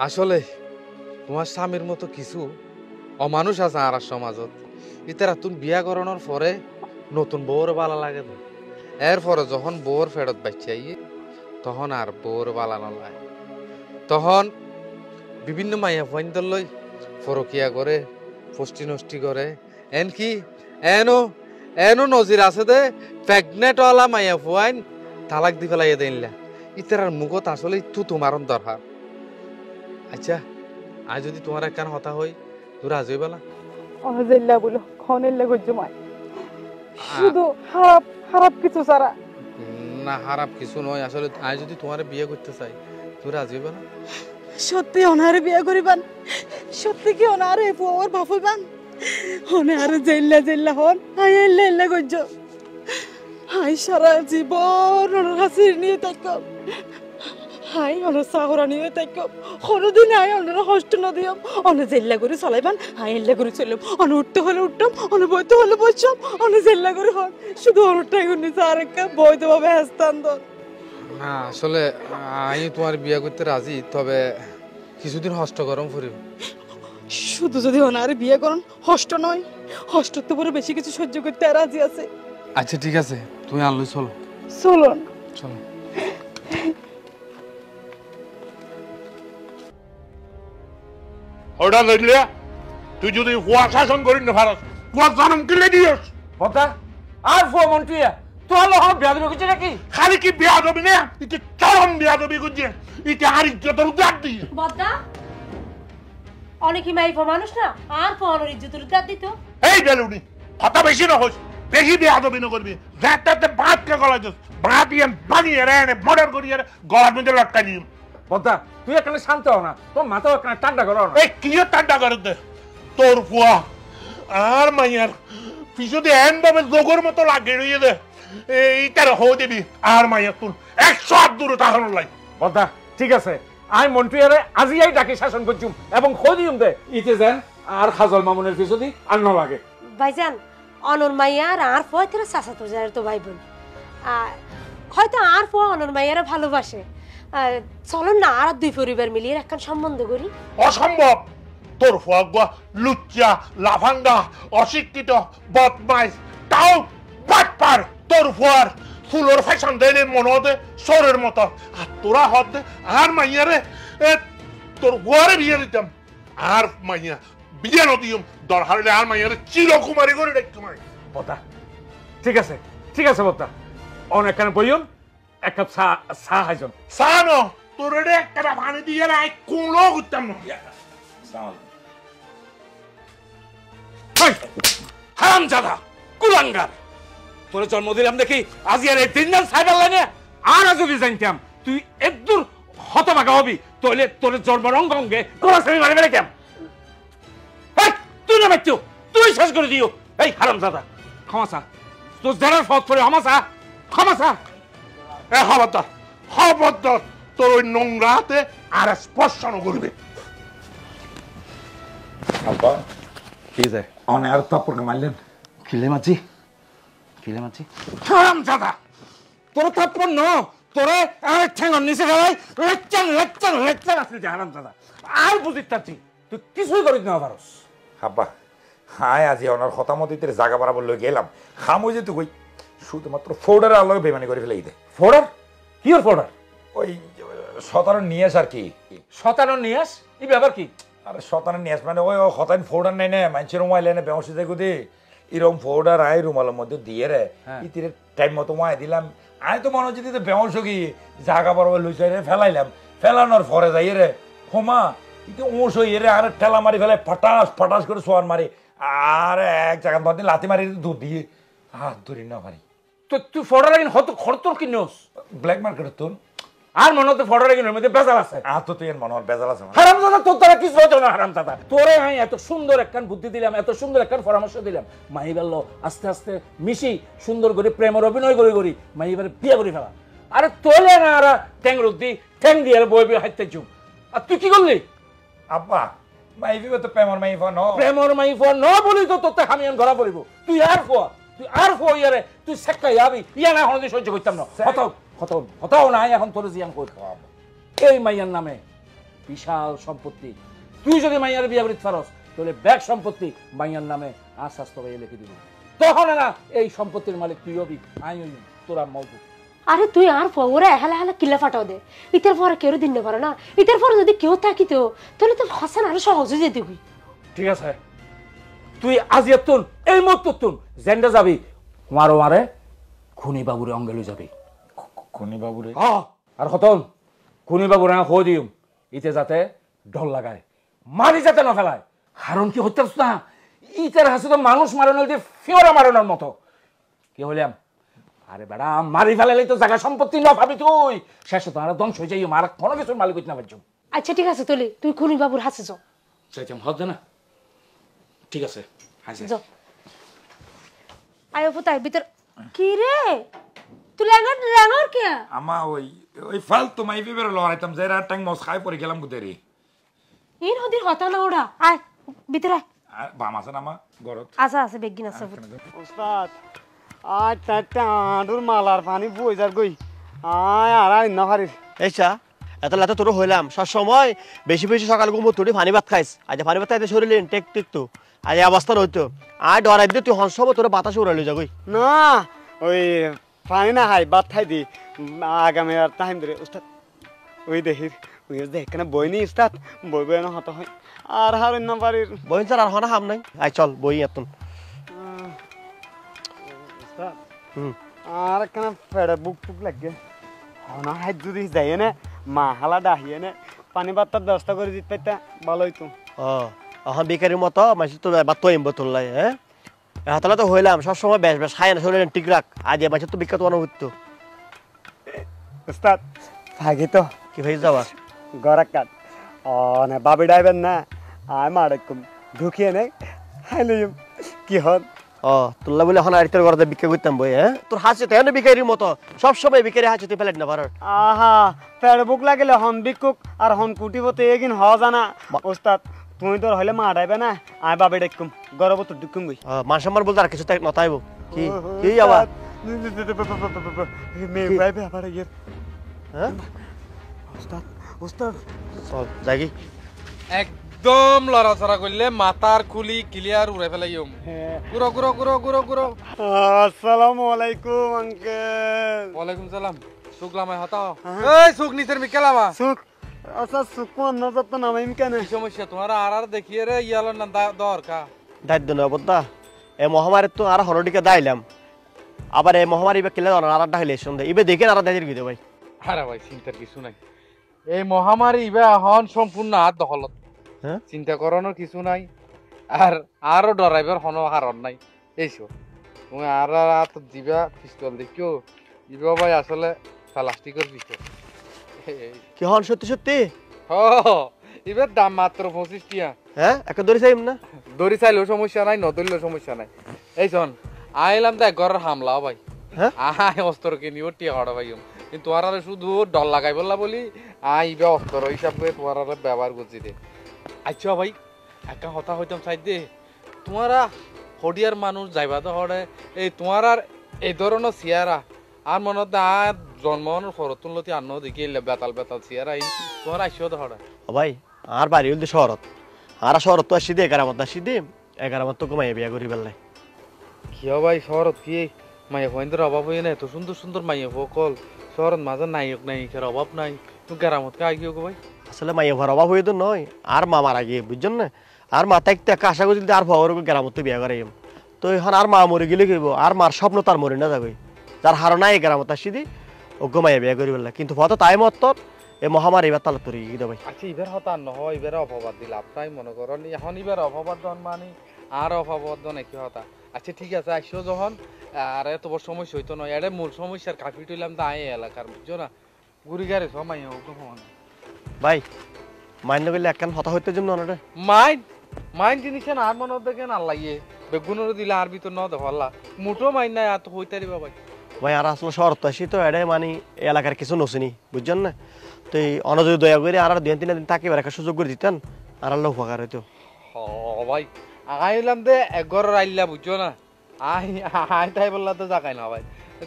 আসলে তোমার স্বামীর মতো কিছু অমানুষ আছে আর সমাজত ইতারা তুমি বিয়া করানোর পরে নতুন বউর বালা লাগে তো এরপরে যখন বউর ফেরত বাচ্চাই তখন আর বউর বালা নলায় তখন বিভিন্ন মাইয়া ফাইন্দর লই ফরকিয়া করে ফষ্টি নষ্টি করে এনকি এনো নজির আছে দে প্রেগনেন্টওয়ালা মাইয়া ফুয়াইন তালাক দি ফেলাইয়া দেনলা ইতারার মুখত আসলে তু তোমার দরকার আচ্ছা আজ যদি তোমার একখান হতা হই তোর আজ হইবালা অজেল্লা বলো খনেল্লা গজ্জমাই শুধু খারাপ কিছু সারা না খারাপ কিছু নয় আসলে আজ যদি তোমার বিয়ে করতে চাই তুই রাজি হইবা না সত্যি অনারে বিয়ে করিবান সত্যি কি অনারে ওর বাপ হইবান অনারে জেল্লা জেল্লা হন হাই এল্লা এল্লা গজ্জ হাই সারা জীবন ওনার হাসির নিয়ে থাকো হাই অনার সাহরা নিয়ে থাকো কোনোদিন হাই অনার হষ্ট না দিও অনে জেল্লা করে চলাইবান হাই এল্লা করে চললাম অনে উঠতে হলে উঠতাম অনে বইতে হলে বসতাম অনে জেল্লা করে হন শুধু অনটাই উনি আর একটা বৈধভাবে হাসতান দন না আসলে আমি তোমার বিয়ে করতে রাজি তবে কিছুদিন হষ্ট গরম ফুরিব শুধু যদি অনারে বিয়ে করেন হষ্ট নয় হষ্টর তো পরে বেশি কিছু সহ্য করতে আর রাজি আছে আচ্ছা ঠিক আছে তুমি আনলই চলো চলুন চলো ওটা ধরলে তুই যদি হুয়া শাসন করি না ভারত হুয়া জন্ম কিলে দিস বর্দা আর ফো মন্টুয়া তোর লোক বেয়াদবি করছে নাকি খালি কি বিয়া দেবি না ইতে চরম বিয়া দেবি করছে ইতে আর ইজ্জতের উদ্ধার দিয়ে বদ্দা অনেকই মাইফা মানুষ না আর পনের ইজ্জতের উদ্ধার দিত এই বেলুনি কথা বেশি না হোস বেশি বিয়া দেবি না করবি যাতে বাঁধকে গলা দিস বাঁধিয়ে বানিয়ে রে মর্ডার করিয়ে গলার মধ্যে লটকাই দিই বদ্দা তুই এখানে শান্ত হও না তোর মাথা এখানে ঠান্ডা করো না এই কি ঠান্ডা করে দে তোর ফুয়া আর মাইয়ার পিছনে এন ভাবে জগর মতো লাগিয়ে রইয়ে দে এইটার হয়ে দিবি আর মাইয়ার তুল 100 হাত দূরে তাহানো লাই বদ্দা ঠিক আছে আই মন্টুয়ারে আজিয়াই ডাকি শাসন করছুম এবং খদিউম দে ইতে যেন আর খাজল মামুনের পিছদি আর ন লাগে ভাইজান অনর মাইয়ার আর পয়তের চাচা তো যায় তো ভাই বোন হয়তো আর পো অনর মাইয়ারা ভালোবাসে চলো না আর দুই পরিবার মিলিয়ে একখান সম্বন্ধ করি অসম্ভব তোর ফুয়া লুচ্চা লাফাঙ্গা অশিক্ষিত বদমাইশ তাও বাটপার তোর ফুয়ার ফুলোর ফ্যাশন দেয় মনে হতে সরের মতো আর তোরা হতে আর মাইয়ারে তোর ফুয়ারে বিয়ে দিতাম আর মাইয়া বিয়ে নদিম দরকার হলে আর মাইয়ারে চিরকুমারী করে দেখতে মাই বদ্দা ঠিক আছে বদ্দা অনেকখানে বইম এক কাপ চা হাইজন সানো তোর রে একটা পানি দিয়ে নাই কোনো করতাম না হারামজাদা কুলাঙ্গার তোর জন্ম দিলাম দেখি আজি আর এই তিনজন সাইবার লাইনে আর যদি জানতাম তুই একদূর হতভাগা হবি তাহলে তোর জন্ম রঙ্গে কোলাসামি মারে মেরে কেম তুই না বাচ্চু তুই শেষ করে দিও এই হারামজাদা ক্ষমাসা তোর জানার ফত করে ক্ষমাসা খবরদার তোর ওই নোংরা হাতে আর স্পর্শন করবে আব্বা কি যায় অনে আর থাপ্পড় মারলেন কিলে মাছি হারামজাদা তোর থাপ্পড় ন তোরে আর ঠ্যাঙ্গর নিচে গেলাই লেচ্চান আসলে যে হারামজাদা আর বুঝিস তাচ্ছি তুই কিছুই করিস না পারস আব্বা হায় আজি ওনার হতামতিতে জায়গা বরাবর লই গেলাম খামো যে তুই শুধুমাত্র ফোর্ডার আলোকে বেমানি করে ফেলে দে ফোর্ডার কি ওর ফোর্ডার ওই 17 নিয়ে আস আর কি 17 নিয়ে আস এই ব্যাপার কি আরে 17 নিয়ে আস মানে ওই হতান ফোর্ডার নাই না মানুষের মোবাইল এনে বেহসি দেখো দে এরকম ফোর্ডার আয় রুমালের মধ্যে দিয়ে রে ইতিরে টাইম মতো মায় দিলাম আয় তো মনে হচ্ছে দিতে বেহস কি জায়গা বরাবর লুচাই রে ফেলানোর পরে যাই রে হোমা কিন্তু ওস হয়ে রে আর ঠেলা মারি ফেলে ফটাস করে সোয়ার মারি আর এক জায়গা মধ্যে লাথি মারি দুধ দিয়ে হাত ধরি না পারি তো তুই ফোর্ডার কিন হত খরতর কিনস ব্ল্যাক মার্কেটের তোর আর মনে হতে ফোর্ডার কিনের মধ্যে বেজাল আছে আর তো তুই মনে হয় বেজাল আছে হারামজাদা তোর দ্বারা কিছু হতো না হারামজাদা তোরে আমি এত সুন্দর একখান বুদ্ধি দিলাম এত সুন্দর একখান পরামর্শ দিলাম মাহি বললো আস্তে আস্তে মিশি সুন্দর করে প্রেমের অভিনয় করি মাহি এবারে বিয়ে করে ফেলা আরে তোলে না আর ট্যাং রুদ্দি ঠ্যাং দিয়ে বই হাইতে চুপ আর তুই কি করলি আব্বা মাইফি তো প্রেমর মাইফা ন বলি তো তোর আমি ধরা পড়িব তুই আর ফো ইয়ারে তুই সেক্কা যাবি ইয়া না হলে সহ্য করতাম না হতাও না এখন তোর জিয়ান কই খাওয়াবো এই মাইয়ার নামে বিশাল সম্পত্তি তুই যদি মাইয়ার বিয়া করিতে পারস তাহলে ব্যাগ সম্পত্তি মাইয়ার নামে আস্তে ভাই লিখে দিব তখন না এই সম্পত্তির মালিক তুই হবি আই তোরা মৌজু আরে তুই আর ওরা হেলা হেলা কিলা ফাটাও দে ইতার পরে কেউ দিন পারে না ইতার পরে যদি কেউ থাকিত তাহলে তো হাসান আরো সহজে যেতে হই ঠিক আছে তুই আজি তুন এই মত তুন জেন্ডা যাবি মারে খুনি বাবুরে অঙ্গে লই যাবি খুনি বাবুরে আর হতন খুনি বাবুরে হো দিম ইতে যাতে ঢল লাগায় মারি যাতে না ফেলায় কারণ কি হচ্ছে না ইতার হাসে তো মানুষ মারানোর যে ফিওরা মারানোর মতো কি হইলাম আরে বেড়া মারি ফেলালেই তো জায়গা সম্পত্তি না পাবি তুই শেষে তো আর ধ্বংস হয়ে যাই মার কোনো কিছুর মালিক হইতে না পারছো আচ্ছা ঠিক আছে তলি তুই খুনি বাবুর হাসে যাও চাইতাম হচ্ছে না ঠিক আছে হাসি যাও আয় পুতাই ভিতর কি রে তুই ল্যাঙ্গর কে আমা ওই ওই ফালতু মাইফি বের লড়াইতাম যে রাত টাইম মস খাই পড়ে গেলাম বুদেরি ইন হদির হতা না ওড়া আয় ভিতর আয় বাম আছে না মা গরত আছে বেগিন আছে উস্তাদ আয় চারটা আঁডুর মালার পানি বই যার গই আয় আর আই না পারিস এইছা এত লাতে তোর হইলাম সব সময় বেশি বেশি সকাল ঘুমো তুই পানি ভাত খাইস আজ পানি ভাত খাইতে শরীরে টেক টেক তো আজ অবস্থা হইতো আয় ডরাই দিতে তুই হংস তোর বাতাস উড়াইলে যাগই না ওই পানি না হাই ভাত খাই দি আগামী আর টাইম ধরে উস্তাদ ওই দেখির ওই দেখ কেন বই নি উস্তাদ বই বই না হত হয় আর হার না পারির বইন স্যার আর হনা হাম নাই আয় চল বই এতন উস্তাদ আর কেন ফেড়ে বুক টুক লাগে হনা হাই যদি যাই না মা হালা ডাহিয়ে না পানি ভাতটার ব্যবস্থা করে দিতে পাইতা ভালো হইতো এখন বেকারির মতো মাসি তো এবার তো এম বোতল লাই হ্যাঁ হাতলা তো হইলাম সবসময় বেশ বেশ খাই না শরীরে ঠিক রাখ আজ এ মাসে তো বিখ্যাত বানো হইতো উস্তাদ ভাগি তো কি ভাই যাওয়া গড়া কাট না বাবি ডাইবেন না আয় মারকম ঢুকিয়ে নে হাইলিম কি হন তোল্লা বলে এখন আরিতের ঘরে বিক্রি করতাম বই হ্যাঁ তোর হাসি তো এনে বিকারির মতো সবসময় বিকারি হাসি তুই ফেলেট না পারার আহা পেড় বুক লাগিলে হন বিকুক আর হন কুটিবতে এগিন হ জানা ওস্তাদ তুমি তোর হইলে মা ডাইবে না আয় বাবি ডাইকুম গরব তো দুকুম গই মান সম্মান বলতে আর কিছু নতাইব কি কি আবার মে ভাই ব্যাপারে গিয়ে হ্যাঁ ওস্তাদ ওস্তাদ চল যাগি একদম লড়াচড়া করলে মাথার খুলি ক্লিয়ার উড়ে ফেলাইম গুরো গুরো গুরো গুরো গুরো আসসালামু আলাইকুম আঙ্কেল ওয়ালাইকুম সালাম শুকলামায় হতাও এই সুখ নিচের মিকেলামা সুখ আচ্ছা সুখ কোন নজর তো নামাইম কেন কি সমস্যা তোমার আর দেখিয়ে রে ইয়ালো না দরকার দায়িত্ব নয় বদ্দা এই মহামারীর তো আর হরডিকে দাইলাম আবার এই মহামারী বা কিলে আরারটা হইলে সন্ধ্যা ইবে দেখেন আর দাইদের গিয়ে ভাই আরে ভাই চিন্তার কিছু নাই এই মহামারী ইবে এখন সম্পূর্ণ হাত দখলত হ্যাঁ চিন্তা করানোর কিছু নাই আর আরো ডরাইবার কোনো কারণ নাই এইসব তুমি আর তো দিবা পিস্তল দেখিও দিবা ভাই আসলে প্লাস্টিকের পিস্তল কি হন সত্যি সত্যি এবার দাম মাত্র 25 টাকা হ্যাঁ একটা দড়ি চাইম না দড়ি চাইলেও সমস্যা নাই নদলিলেও সমস্যা নাই এই শোন আইলাম তো একঘরের হামলা ভাই হ্যাঁ আয় অস্ত্র কিনিও টিয়া হড়া ভাই কিন্তু তোমার আর শুধু ডর লাগাই বললা বলি আইবে অস্ত্র হিসাব করে তোমার আর ব্যবহার করছি দে আচ্ছা ভাই একটা কথা হইতাম চাই দে তোমারা হডিয়ার মানুষ যাইবা তো হড়ে এই তোমার আর এই ধরনের চেয়ারা আর মনে আর জন্মানোর ফরতুনলতি আন্ন দেখি বেতাল বেতাল চেয়ারা তোমার আইসিও তো হড়ে ভাই আর বাড়ি হইল শহরত আর শহরত তো আসি দে 11 আসি দে 11 তো কমাই বিয়া করি বেলাই কি ভাই শহরত কি মাইয়া ফোনদের অভাব হয়ে না এত সুন্দর সুন্দর মাইয়া ফকল শহরত মাঝে নায়ক নায়িকার অভাব নাই তুমি গ্রামত কে আগিয়ে ভাই আসলে মাইয়া ভার অভাব হয়ে তো নয় আর মা মারা গিয়ে বুঝছেন না আর মাথা একটা আশা করছিল আর ভর গ্রামত বিয়া করে তো এখন আর মা মরে গেলে কইব আর মার স্বপ্ন তার মরে না যাবে যার হার নাই গ্রামত আসি দি ও মাইয়া বিয়া করি বেলা কিন্তু ফটো তাই মত এই মহামারী এবার তালা তরি গিয়ে ভাই আচ্ছা এবার হতান নহয় এবার অভাবাদ দিল আপনাই মনে করেন এখন এবার অভাবাদ দন মানে আর অভাবাদ দন একই হতা আচ্ছা ঠিক আছে আসো যখন আর এত বড় সমস্যা হইতো নয় এটা মূল সমস্যার কাফি টইলাম তো আয় এলাকার বুঝছো না গুড়ি গাড়ি সময় ভাই মাইন্ড করলে একখান হতা হইতে জন্য না মাইন্ড জিনিস না আর মনে দেখেন আল্লাহ ইয়ে বেগুনের দিলে আর ভিতর ন দেখো আল্লাহ মুঠো মাইন্ড নাই আর তো হইতে দিবা ভাই ভাই আর আসলে শহর তো আসি তো এটাই মানে এলাকার কিছু নছিনি বুঝছেন না তো এই অনজয় দয়া করে আর 2-3 দিন থাকিবার একটা সুযোগ করে দিতেন আর আল্লাহ উপকার হইতো ভাই আইলাম দে একগর আইলা বুঝছো না আই তাই বললা তো জাগাই না ভাই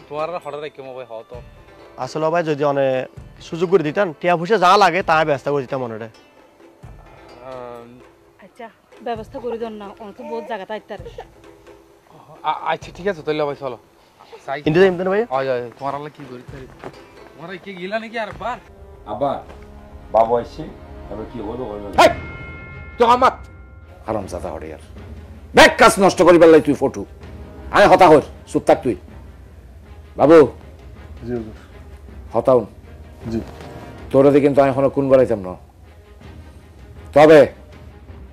তোমার হঠাৎ কেমন ভাই হতো আসলে ভাই যদি অনেক সুযোগ করে দিতেন টিয়া ফুসে যা লাগে তা ব্যবস্থা করে দিতাম মনে আচ্ছা ব্যবস্থা করে দেন না অনেক বহুত জায়গা তাই তার আচ্ছা ঠিক আছে তাহলে ভাই চলো কিন্তু ভাই তোমার আল্লাহ কি করি তোমার কি গেলা নাকি আর বার আবার বাবু আইছে তবে কি হলো তো আমার আরাম জাদা হড়ে আর ব্যাগ কাজ নষ্ট করি বেলাই তুই ফটো আয় হতা হর চুপ থাক তুই বাবু জি হতাউন জি তোরা দিয়ে কিন্তু আমি এখনো কোন বেড়াইতাম না তবে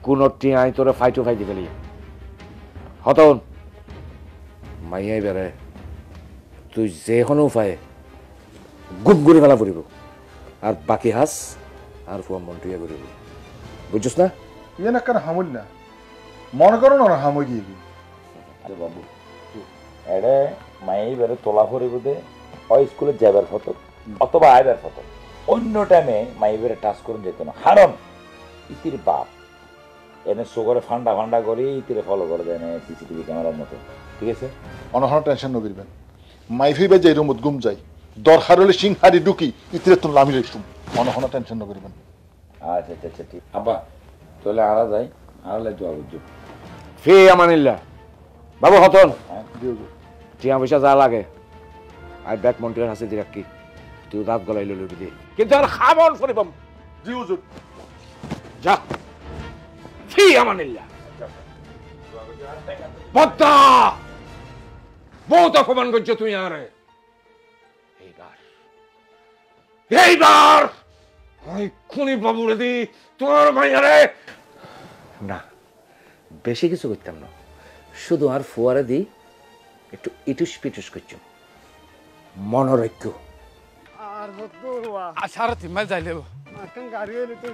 কোনটি আই তোরা ফাইটো ফাইতে ফেলি হতাউন মাইয়াই বেড়ে তুই যে কোনো উপায়ে গুম করে ফেলা পড়িব আর বাকি হাস আর ফুয়া মন্টুয়া করিব বুঝছস না ইয়ে না কেন হামুল না মনে করো না হামুই গিয়ে আরে বাবু এড়ে মাই বেড়ে তোলা পড়িব দে ওই স্কুলে যাবার ফটো অথবা আইবার ফটো অন্য টাইমে মাই বেড়ে টাচ করুন যেত না কারণ ইতির বাপ এনে সুগরে ফান্ডা ফান্ডা করে ইতিরে ফলো করে দেয় সিসিটিভি ক্যামেরার মতো ঠিক আছে অনহন টেনশন নগরিবেন মাইফি বাজে রুমত গুম যাই দরকার হলে সিংহারি ঢুকি ইতিরে তুমি লামি রেখুম অনহন টেনশন নগরিবেন আচ্ছা আচ্ছা আচ্ছা ঠিক আব্বা তাহলে আরা যাই আরালে দোয়া বুঝছো ফি আমানিল্লাহ বাবু হতন দিও টিয়া পয়সা যা লাগে আই ব্যাক মন্টুয়ার হাসে দি রাখি তুই রাত গলাই লইলি দি কিন্তু আর খাবন ফরিবাম জি হুজুর যা ফি আমানিল্লাহ বদ্দা বহুত অপমান করছো তুই আরে এইবার ওই খুনি বাবুরে দি তোর ভাইয়ারে না বেশি কিছু করতাম না শুধু আর ফুয়ারে দি একটু ইটুস পিটুস করছো মনোরৈক্য আর হতুয়া আসার তিমাই যাইলে আকান গাড়ি হইলে তো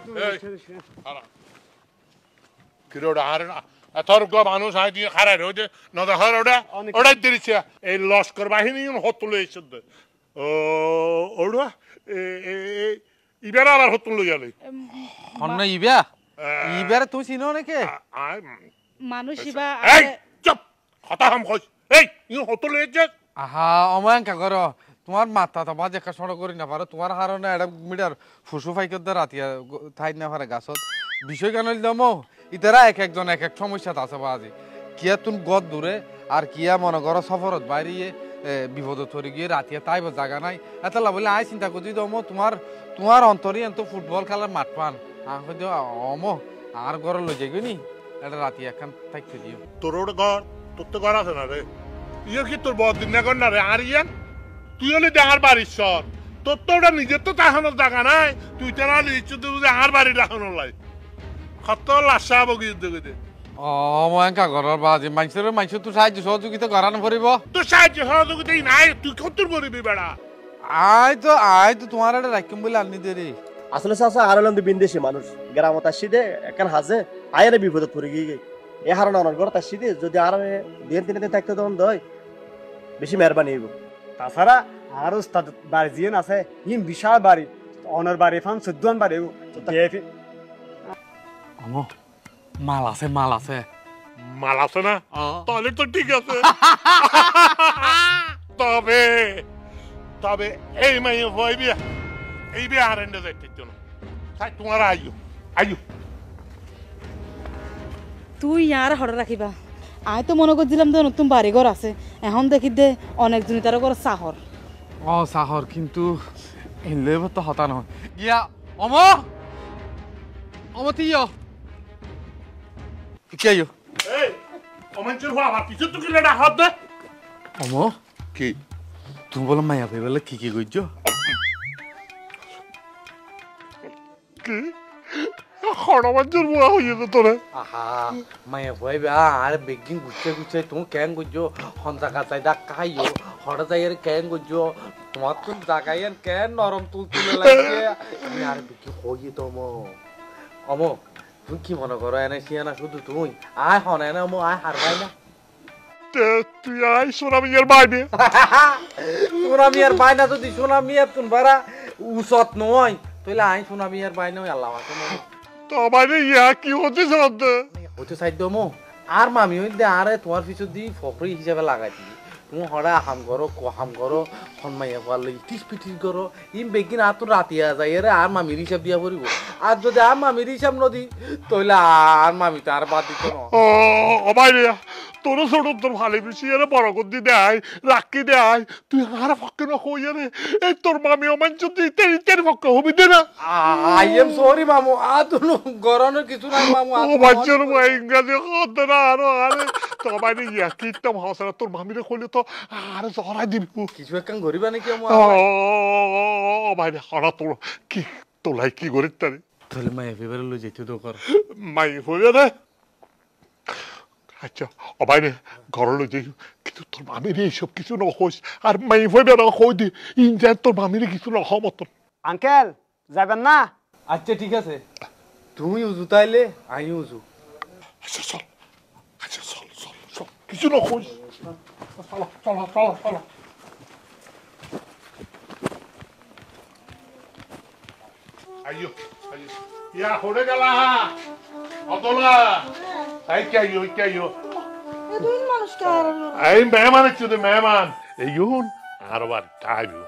কিরোড়া আর তোর গো মানুষ আই দিয়ে খারাই রোজে নদা হর ওটা দিছে এই লস্কর বাহিনী হতুল এসে ও ওড়া ইবেরা আবার হতুল লইয়ালে হন্ন ইবা ইবার তুই চিনো নাকি মানুষ ইবা এই চুপ কথা হাম কইস এই ইউ হতুল এসে আহা অমায়ন কা করো তোমার মাথা তো বাজে কা সড় করি না পারো তোমার হারনে এটা মিটার ফুসু ফাইকর দা রাতিয়া থাই না পারে গাছত বিষয় কেন দমো ইতারা এক একজন এক এক সমস্যা আছে বাজি কিয়া তুন গদ দূরে আর কিয়া মনে করো সফরত বাইরিয়ে বিপদ তরি গিয়ে রাতিয়া তাইব জায়গা নাই এতলা বলে আই চিন্তা করছি দমো তোমার অন্তরে এত ফুটবল খেলার মাঠ পান আহ অমো আর ঘর লই যাই নি এটা রাতি এখন থাকতে দিও তোর ঘর তোর তো ঘর আছে না রে ইয়ে কি তোর বড় দিন না কর না রে আর ইয়ান তুই হলে দেখার বাড়ির সর তোর তো ওটা নিজের তো তাহানোর জায়গা নাই তুই তারা লিখছ তুই আর বাড়ি দেখানোর লাই কত লাশা বগি দেখে অময়ঙ্কা ঘরের বাজি মানুষের তো সাহায্য সহযোগিতা করানো পড়িব তোর সাহায্য সহযোগিতাই নাই তুই কত করবি বেড়া আয় তো তোমার এটা রাখিম বলে আনি দেরি আসলে চাচা আর হলাম বিন্দেশি মানুষ গ্রামত আসছি দে একান হাজে আয়ের বিপদত পড়ে গিয়ে এ হারণ অনর ঘর আসছি দে যদি আর দিন তিন দিন থাকতে তখন দই বেশি মেহরবানি হইব তাছাড়া আর উস্তাদ বাড়ি জিয়েন আছে ইন বিশাল বাড়ি অনর বাড়ি ফান 14 বাড়ি আমো মাল আছে মাল আছে না তাহলে তো ঠিক আছে তবে এই মাই হই বিয়া এই বিয়া আর এন্ড যাইতে না তাই তোমার আইও তুই আর হড় রাখিবা আই তো মনে করছিলাম তো নতুন বাড়ি ঘর আছে এখন দেখি দে অনেকজনই তার ঘর চাহর সাহর কিন্তু এলে তো হতা নহয় ইয়া অম তিয় কি আইও এই অমনচুর হওয়া আমার পিছু তো কিলে হাত দে অম কি তুমি বলো মায়া ভাই বলে কি কইছো কি হড়মঞ্জুর বুয়া হইছে তোরে আহা মায়া ভাই আর বেগিন গুছে তুমি কেন কইছো হন্তা কাচাই দা কাইও হড় যাইয়ের কেন কইছো তোমার তো জাগাইয়েন কেন নরম তুলে লাগে আমি আর বেগি হইয়ে তো অম তুই কি মনে করো এনে সিয়ানা শুধু তুই আয় হন এনে আয় হারবাই না তুই আই সোনামিয়ার বাইবে সোনামিয়ার বাইনা যদি সোনামিয়ার তুন বারা উসত নয় তাহলে আই সোনামিয়ার বাইনা আল্লাহ আছে তো বাইরে ইয়া কি হচ্ছে শব্দ হতে সাইড মো আর মামি হইতে আরে তোমার পিছু দি ফকরি হিসাবে লাগাই দিবি তুমি হড়া হাম করো হনমাইয়া পারলে ইটিস পিটিস করো ইম বেগিন আর তো রাতিয়া যায় রে আর মামির হিসাব দিয়া পড়িব আর যদি আর মামির হিসাব নদী তাহলে আর মামি তো আর বাদ দিত না ও বাইরে তোর ছোট তোর ভালো বেশি আরে বড় করদি দেয় রাখি দেয় তুই আর ফক্কে না হই রে এই তোর মামি অমান যদি তেরি ফক্কে হবি দে না আই এম সরি মামু আ তুনো গরনের কিছু নাই মামু ও বাচ্চার ইংরেজি কথা না আরে তো বাইরে ইয়া কিতাম হাসরা তোর মামিরে কইলে তো আর জহরা দিবি কিছু একখান গরিবা নাকি আমু ও বাইরে হড়া তোর কি তোলাই কি গরিব তারে তাহলে মাই ফেভারে লই যেতে তো কর মাই হইবে রে আচ্ছা অবাইনে ঘরলৈ যাই কিন্তু তোর মামির এইসব কিছু নহস আর মাই হইবে না হই দি ইনজান তোর মামির কিছু নহ মতন আঙ্কেল যাবেন না? আচ্ছা ঠিক আছে, তুমি উজু তাইলে আমি উজু। আচ্ছা চল, আচ্ছা চল চল চল, কিছু নহস। চলো চলো চলো চলো। আইয়ো আইয়ো ইয়া হরে গেলা অতলা আই কে আইয়ো দুই মানুষ কার এই মেহমান আছে মেহমান এইগুন আর বার টাইবো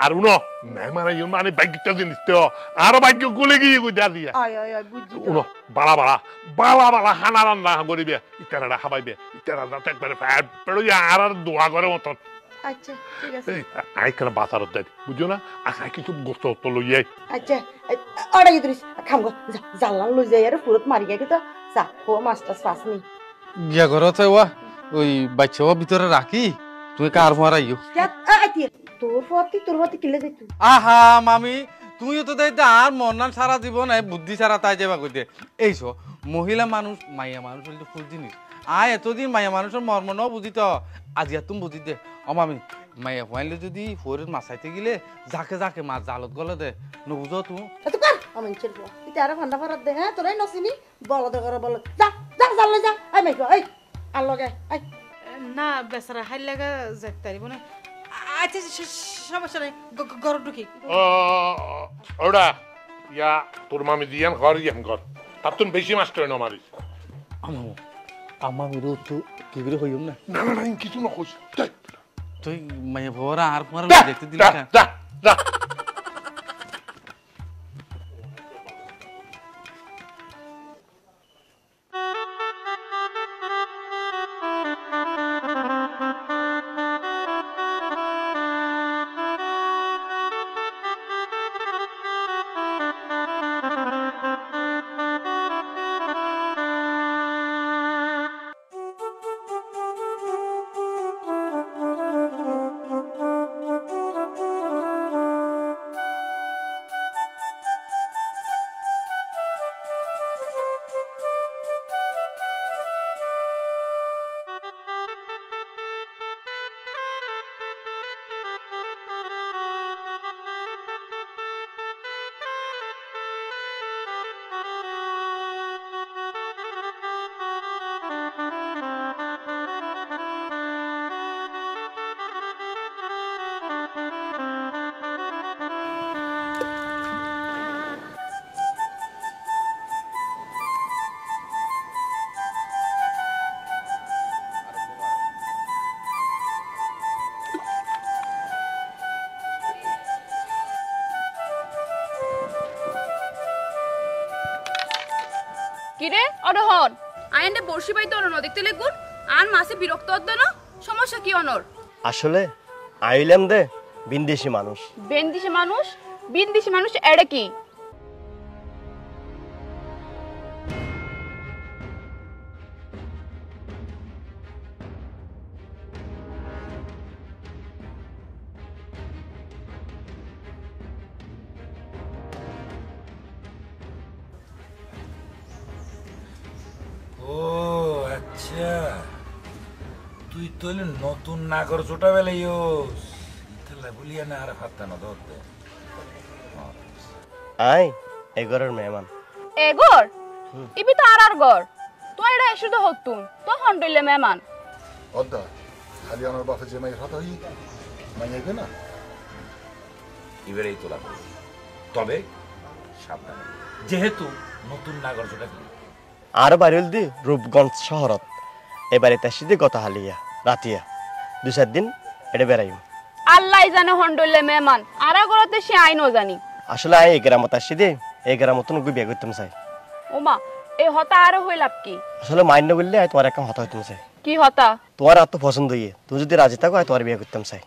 আর উনো মেহমান এইগুন মানে বাইকটা জিনিস তো আর বাইক গুলে গিয়ে গুদা দিয়া আয় আয় আয় বুঝছি উনো বালা হানা রান্না করিবে ইতারা খাবাইবে ইতারা যাতে একবারে ফ্যাট পেড়ো আর দোয়া করে মতন। আচ্ছা ঠিক আছে আই কেন বাতার দেয় বুঝো না আশা কিছু গোস্ত তো লইয়ে আচ্ছা আড়াই ইদ্রিস খাম গো জাল্লান লই যাই আর পুরত মারি গে তো যা ও মাস্টার পাসনি গিয়া ঘর ওয়া ওই বাচ্চা ভিতরে রাখি, তুমি কার মারাইও। তোর ফতি কিলে যাই তুই। আহা মামি, তুমিও তো দেখ আর মন না সারা জীবন বুদ্ধি ছাড়া তাই যাবা কইতে। এইছো মহিলা মানুষ মাইয়া মানুষ হইলে ফুল জিনিস। এতদিন মাইয়া মানুষের মর্ম ন বুঝিত, আজি আর তুমি বুঝি দে। ও মামি, মাইয়া হইলে যদি ফোরের মাছাইতে গেলে যাকে মাছ জালত গলে দে নবুঝো তুমি। এত কর আমি ছেড়ব তুই আর ফান্ডা ফারাত দে। হ্যাঁ তোরাই নসিনি বল দে করে বল যা যা জাল যা। আই মাইকো এই আর লগে আই না বেচারা হাই লাগা যাইতে পারিব না। আচ্ছা সমস্যা নাই, ঘর ঢুকি। ওরা ইয়া তোর মামি দিয়ান ঘর তার তো বেশি মাস্টার না মারিস। আমার তো কি করে হইম না না না কিছু না কইস তুই মাইয়া ভরা আর মার দেখতে দিলি না। যা যা কিরে অনহন আইন্ডে বর্ষি পাইতে অনন দেখতে লেগুন আর মাসে বিরক্ত হত না সমস্যা কি অনর? আসলে আইলাম দে বিন্দেশি মানুষ। বিন্দেশি মানুষ এড়ে কি? তুই তো নতুন নাগর ছোটা বেলাইস বলিয়া না আর ফাত্তানো ধরতে আই এগরের মেহমান এগর ইবি তো আর গর তো এড়ে শুধু হতুন তো হন্ডইলে মেহমান অদ্দা খালি আমার বাপে যে মাই কথা হই মাইয়াকে না এবারেই তোলা তবে সাবধানে যেহেতু নতুন নাগর ছোটা আর বাড়িল দি রূপগঞ্জ শহরত এবারে তাসি দি গত হালিয়া রাতিয়া 2-4 দিন এটা বেড়াইম। আল্লাহ জানে হন্ডইলে মেহমান আর গরতে সে আইনো জানি। আসলে আই এই গ্রামত আসি দে এই গ্রামত নগু বিয়ে করতাম চাই। ওমা এই হতা আর হইলাপ কি? আসলে মাইন্য বললে আই তোমার একটা হতা হইতাম চাই। কি হতা? তোমার আর তো পছন্দ হইয়ে তুমি যদি রাজি থাকো আই তোমার বিয়ে করতাম চাই।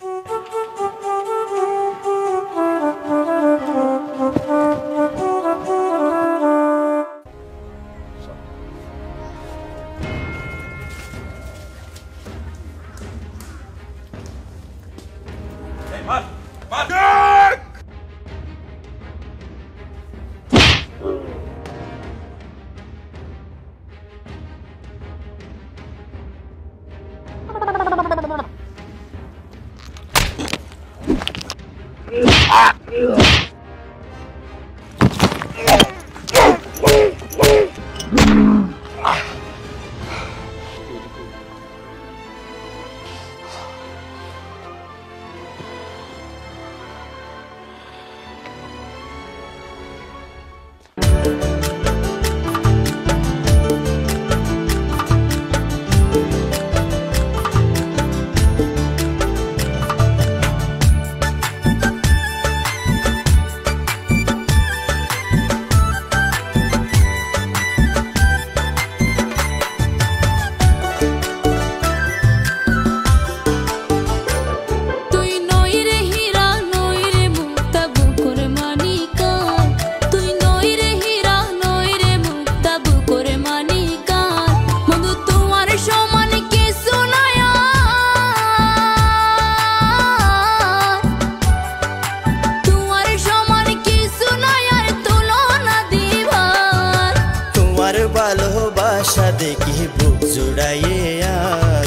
ভালোবাসা দেখি বুক জুড়াইয়ে আর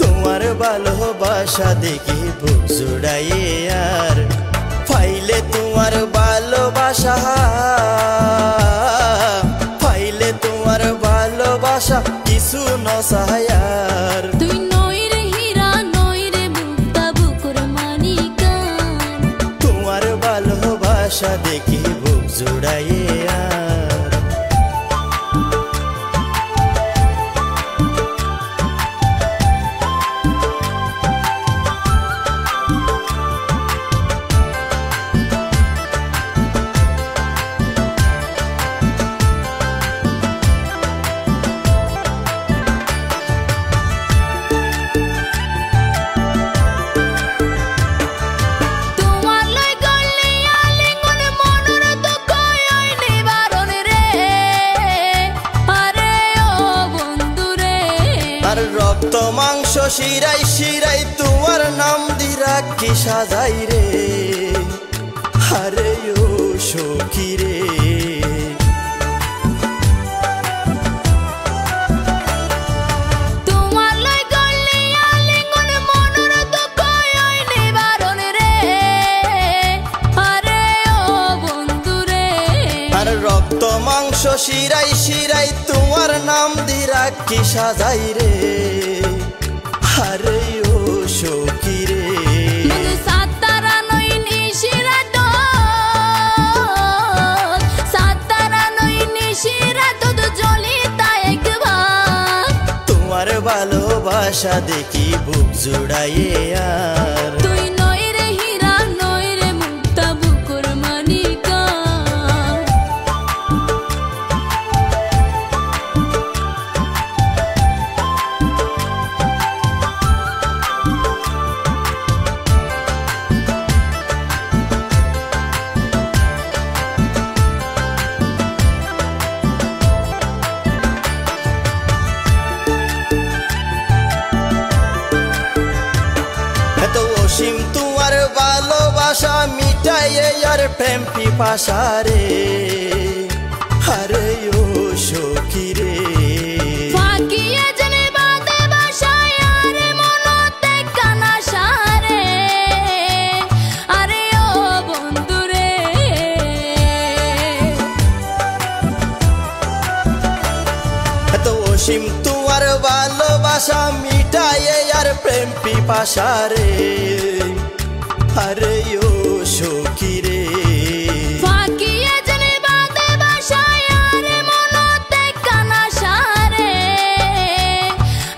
তোমার ভালোবাসা দেখি বুক জুড়াইয়ে আর ফাইলে তোমার ভালোবাসা ফাইলে তোমার ভালোবাসা কিছু নসায়ার তুই নই রে হীরা নই রে মুক্তা বুকুর মানিকান তোমার ভালোবাসা দেখি বুক জুড়াইয়ে আর রক্ত মাংস শিরাই শিরাই তোমার নাম দি রাখি সাজাই রে আরে ও সখী রে তোমার লাই গলি আলিঙ্গন মনর দুঃখ ওই নিবারণ রে আরে ও বন্ধু রে আর রক্ত মাংস শিরাই শিরাই তোমার নাম দি রাখি সাজাই রে আরে ও সখী রে সাতারা নই নিশিরা তো সাতারা নই নিশিরা তো জ্বলিতা একবার তোমার ভালোবাসা দেখি বুক জুড়াইয়ে আর তুই নই রে হীরা নই রে মুক্তা বুকুর মানিকা অসীম তোমার ভালোবাসা মিটাইয়ে আর প্রেম পিপাসা রে আরে ও সখী রে ফাকিয়ে জনে বাদে বাসায় আরে মনতে কানা সারে আরে ও বন্ধু রে এত অসীম তোমার ভালোবাসা মিটাইয়ে আর প্রেম পিপাসা রে আরে ও সখী রে ফাকিয়ে জনে বাদে বাসায় আরে মনতে কানা সারে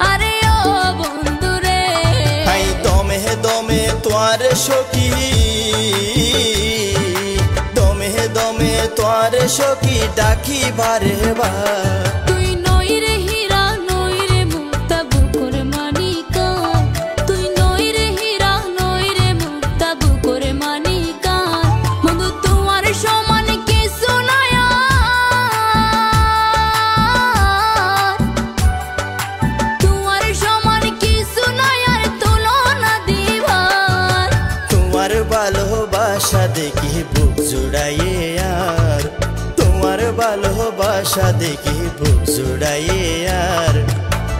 আরে ও বন্ধু রে আই দমে দমে তোর সখী দমে দমে তোর সখী ডাকি বারে বার তুই নই রে হীরা নই রে মুক্তা বুকুর মানিকা তুই নই রে হীরা নই রে মুক্তা বুকুর মানিকা বন্ধু তোমার সমান কিছু নাই তোমার সমান কিছু নাই আর তুলনা দিবার তোমার ভালোবাসা দেখি বুক জুড়াইয়ে আর তোমার ভালোবাসা দেখি বুক জুড়াইয়ে আর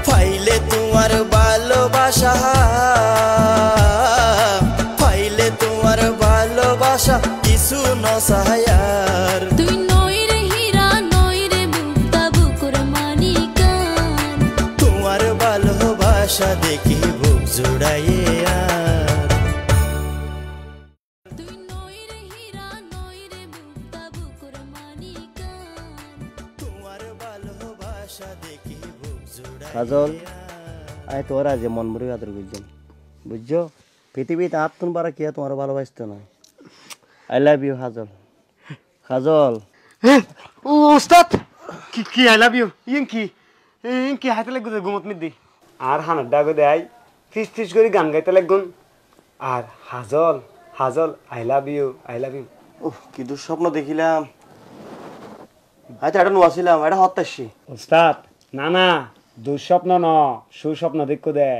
ফাইলে তোমার ভালোবাসা ফাইলে তোমার ভালোবাসা জুড়াইয়ে আর তোমার ভালোবাসা দেখি বুক জুড়াইয়ে কাজল আয় তোর আজ মন ভরে আদর বুঝছেন বুঝছো পৃথিবীতে আত্মন বারা কে তোমার ভালোবাসতে নয় আই লাভ ইউ কাজল কাজল উস্তাদ কি কি আই লাভ ইউ ইন কি হাতে লাগবে ঘুমত মিদি আর হানার ডাগো দেয় ফিস ফিস করে গান গাইতে লাগুন আর হাজল হাজল আই লাভ ইউ উফ কি দুঃস্বপ্ন দেখিলাম আচ্ছা এটা নোয়াছিলাম এটা হত্যাসী উস্তাদ না দুঃস্বপ্ন ন সুস্বপ্ন দেখো দে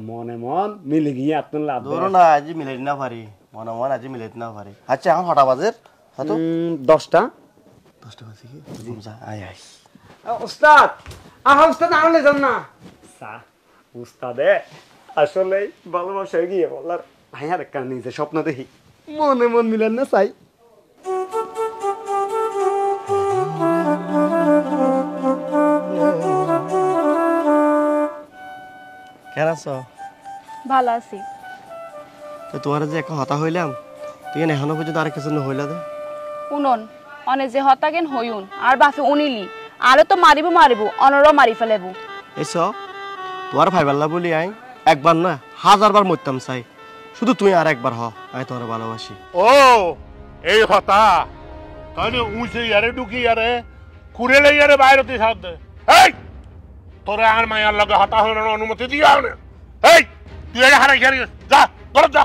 মনে মন মিলে গিয়ে আত্মন লাভ ধরো না আজ মিলাই না পারি মনে মন আজ মিলাই না পারি আচ্ছা এখন হঠাৎ বাজের হয়তো 10টা বাজে কি যা আয় আয় উস্তাদ উস্তাদ আনলে যান না উস্তাদে আসলে ভালোবাসা গিয়ে বলার ভাইয়ার একটা নিজে স্বপ্ন দেখি মনে মন মিলেন না চাই কেন আছো ভালো আছি তো তোমার যে এখন হতা হইলাম তুই এখনো পর্যন্ত আর কিছু হইলা দে উনন অনে যে হতাকেন হইউন আর বাফে উনিলি আরো তো মারিব অনর মারি ফেলেবু এইস তোমার ভাইবাল্লা বলি আই একবার না 1000বার মরতাম চাই শুধু তুই আর একবার হ আমি তোমার ভালোবাসি ও এই কথা তাহলে উঁচে ইয়ারে ঢুকি ইয়ারে কুড়েলে ইয়ারে বাইরেতে সাথে এই তোরে আর মায়ার লগে হতা হওয়ার অনুমতি দিয়া না এই তুই এটা হারাই খেয়ে যা ঘরে যা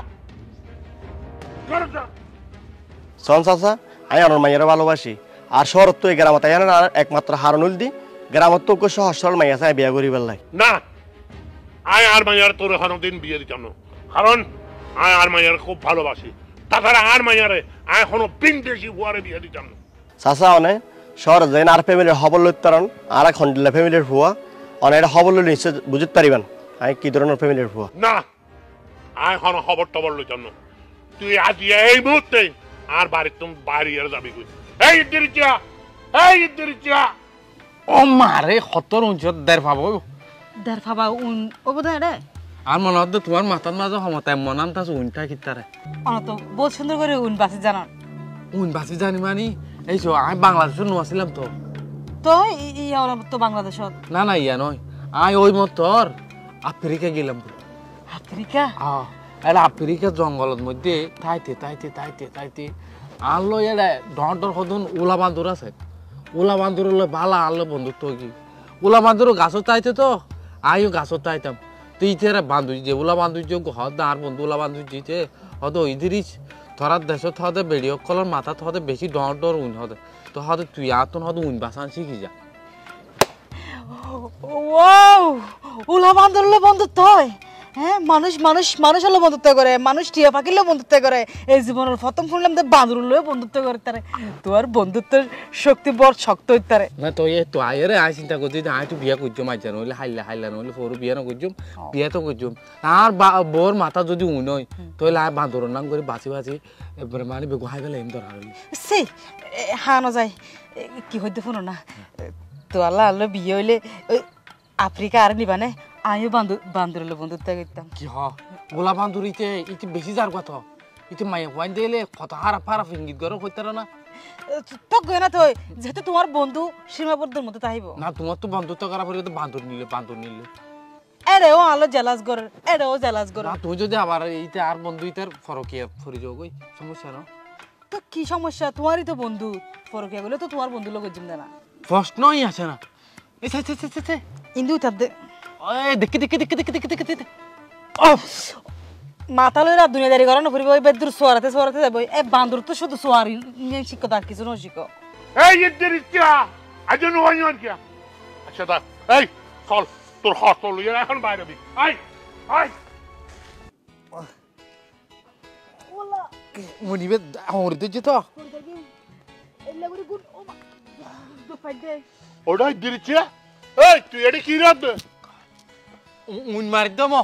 শোন চাচা আমি আমার মাইয়ারে ভালোবাসি আর শহরত তো এই গ্রামত আই আর একমাত্র হারনুল দি গ্রামত তো সহজ সরল মাইয়া চাই বিয়া করি বেলাই না আয় আর মাইয়ার তোর দিন বিয়ে দিতাম না কারণ আয় আর মাইয়ার খুব ভালোবাসি তাছাড়া আর মাইয়ারে আয় এখনো বিন্দেশি হুয়ারে বিয়ে দিতাম না চাচা অনে শহর যাই আর ফ্যামিলির হবল লইতারন আর এখন দিলে ফ্যামিলির হুয়া অনে এটা হবল নিশ্চয় বুঝতে পারিবেন আমি কি ধরনের ফ্যামিলির হুয়া না আয় এখন খবর টবর লইতাম না তুই আজ এই মুহূর্তে আর বাড়ির তুমি বাইরে যাবি কই এই ইদ্দিরিচা ও মারে খতর উঞ্চত দের পাবো উন ও বোধ রে আর মনে হতো তোমার মাথার মাঝে ক্ষমতায় মনান তাস উনটা কিতারে তো বহুত সুন্দর করে উন বাসি জানান উন বাসি জানি মানি এই তো আমি বাংলাদেশের নোয়াছিলাম তো তো ইয়া তো বাংলাদেশত না ইয়া নয় আমি ওই মতর আফ্রিকা গেলাম আফ্রিকা এটা আফ্রিকা জঙ্গলের মধ্যে তাইতে আনলো এটা ডর সদন ওলা বান্দর আছে ওলা বান্দর ভালো আনলো বন্ধুত্ব কি ওলা বান্দর গাছত তাইতে তো আইও গাছত তাইতাম তো ইতিহারে বান্ধু যে ওলা বান্ধু যে হদ আর বন্ধু ওলা বান্ধু যেতে হয়তো ইদিরিস ধরার দেশত হতে বেড়িয়ে কলর মাথা হতে বেশি ডর উন হতে তো হতে তুই আতন হতে উন বাসান শিখি যা ওলা বান্দর বন্ধুত্ব হয় হ্যাঁ মানুষ হলো বন্ধুত্ব করে মানুষ টিয়া পাখিলেও বন্ধুত্ব করে এই জীবনের প্রথম শুনলাম যে বান্দর হলেও বন্ধুত্ব করে তারে তোর বন্ধুত্বের শক্তি বড় শক্ত হইতারে না তো এ তো আইরে আই চিন্তা করছি যে আই তো বিয়া করছো মাইজা নইলে হাইলা নইলে ফোর বিয়া না করছো বিয়া তো করছো আর বোর মাথা যদি উন হয় তাহলে আই বান্দর নাম করে বাঁচি এবারে মানে বেগু হাই গেলে এম দরকার সে হানো যায় কি হইতে শুনো না তো আল্লাহ বিয়ে হইলে ওই আফ্রিকা আর নিবানে আমিও বান্দর হলে বন্ধুত্ব করতাম কি গোলা বান্দর ইতে বেশি যার কথা ইতে মাইয়া ওয়াইন দিলে কত হারা ফিঙ্গিত গরো কইতারা না তো গয় না তো যেহেতু তোমার বন্ধু সীমাবদ্ধের মধ্যে তাইব না তোমার তো বন্ধুত্ব করা পরে তো বান্দর নিলে এরেও আলো জেলাস করে না তুই যদি আবার এইতে আর বন্ধু ইতার ফরকিয়া ফরি যাও কই সমস্যা না তো কি সমস্যা তোমারই তো বন্ধু ফরকিয়া গেলে তো তোমার বন্ধু লোক জিম না প্রশ্নই আছে না এই ইন্দু তাতে ওই দেখি মাথা লইরা দুনিয়াদারি করে না ফুরিব ওই বেদুর সোয়ারাতে যাব এ বান্দর তো শুধু সোয়ারি নিয়ে শিখো তার কিছু না শিখো এই ইদ্দিরিচা আজ নোয়াইন কি আচ্ছা দা এই চল তোর হাত লইয়া এখন বাইরে বি আই ওলা মনিবে হরতে যেত ওটা ইদ্দিরিচা এই তুই এডি কি রাত উন মারি দম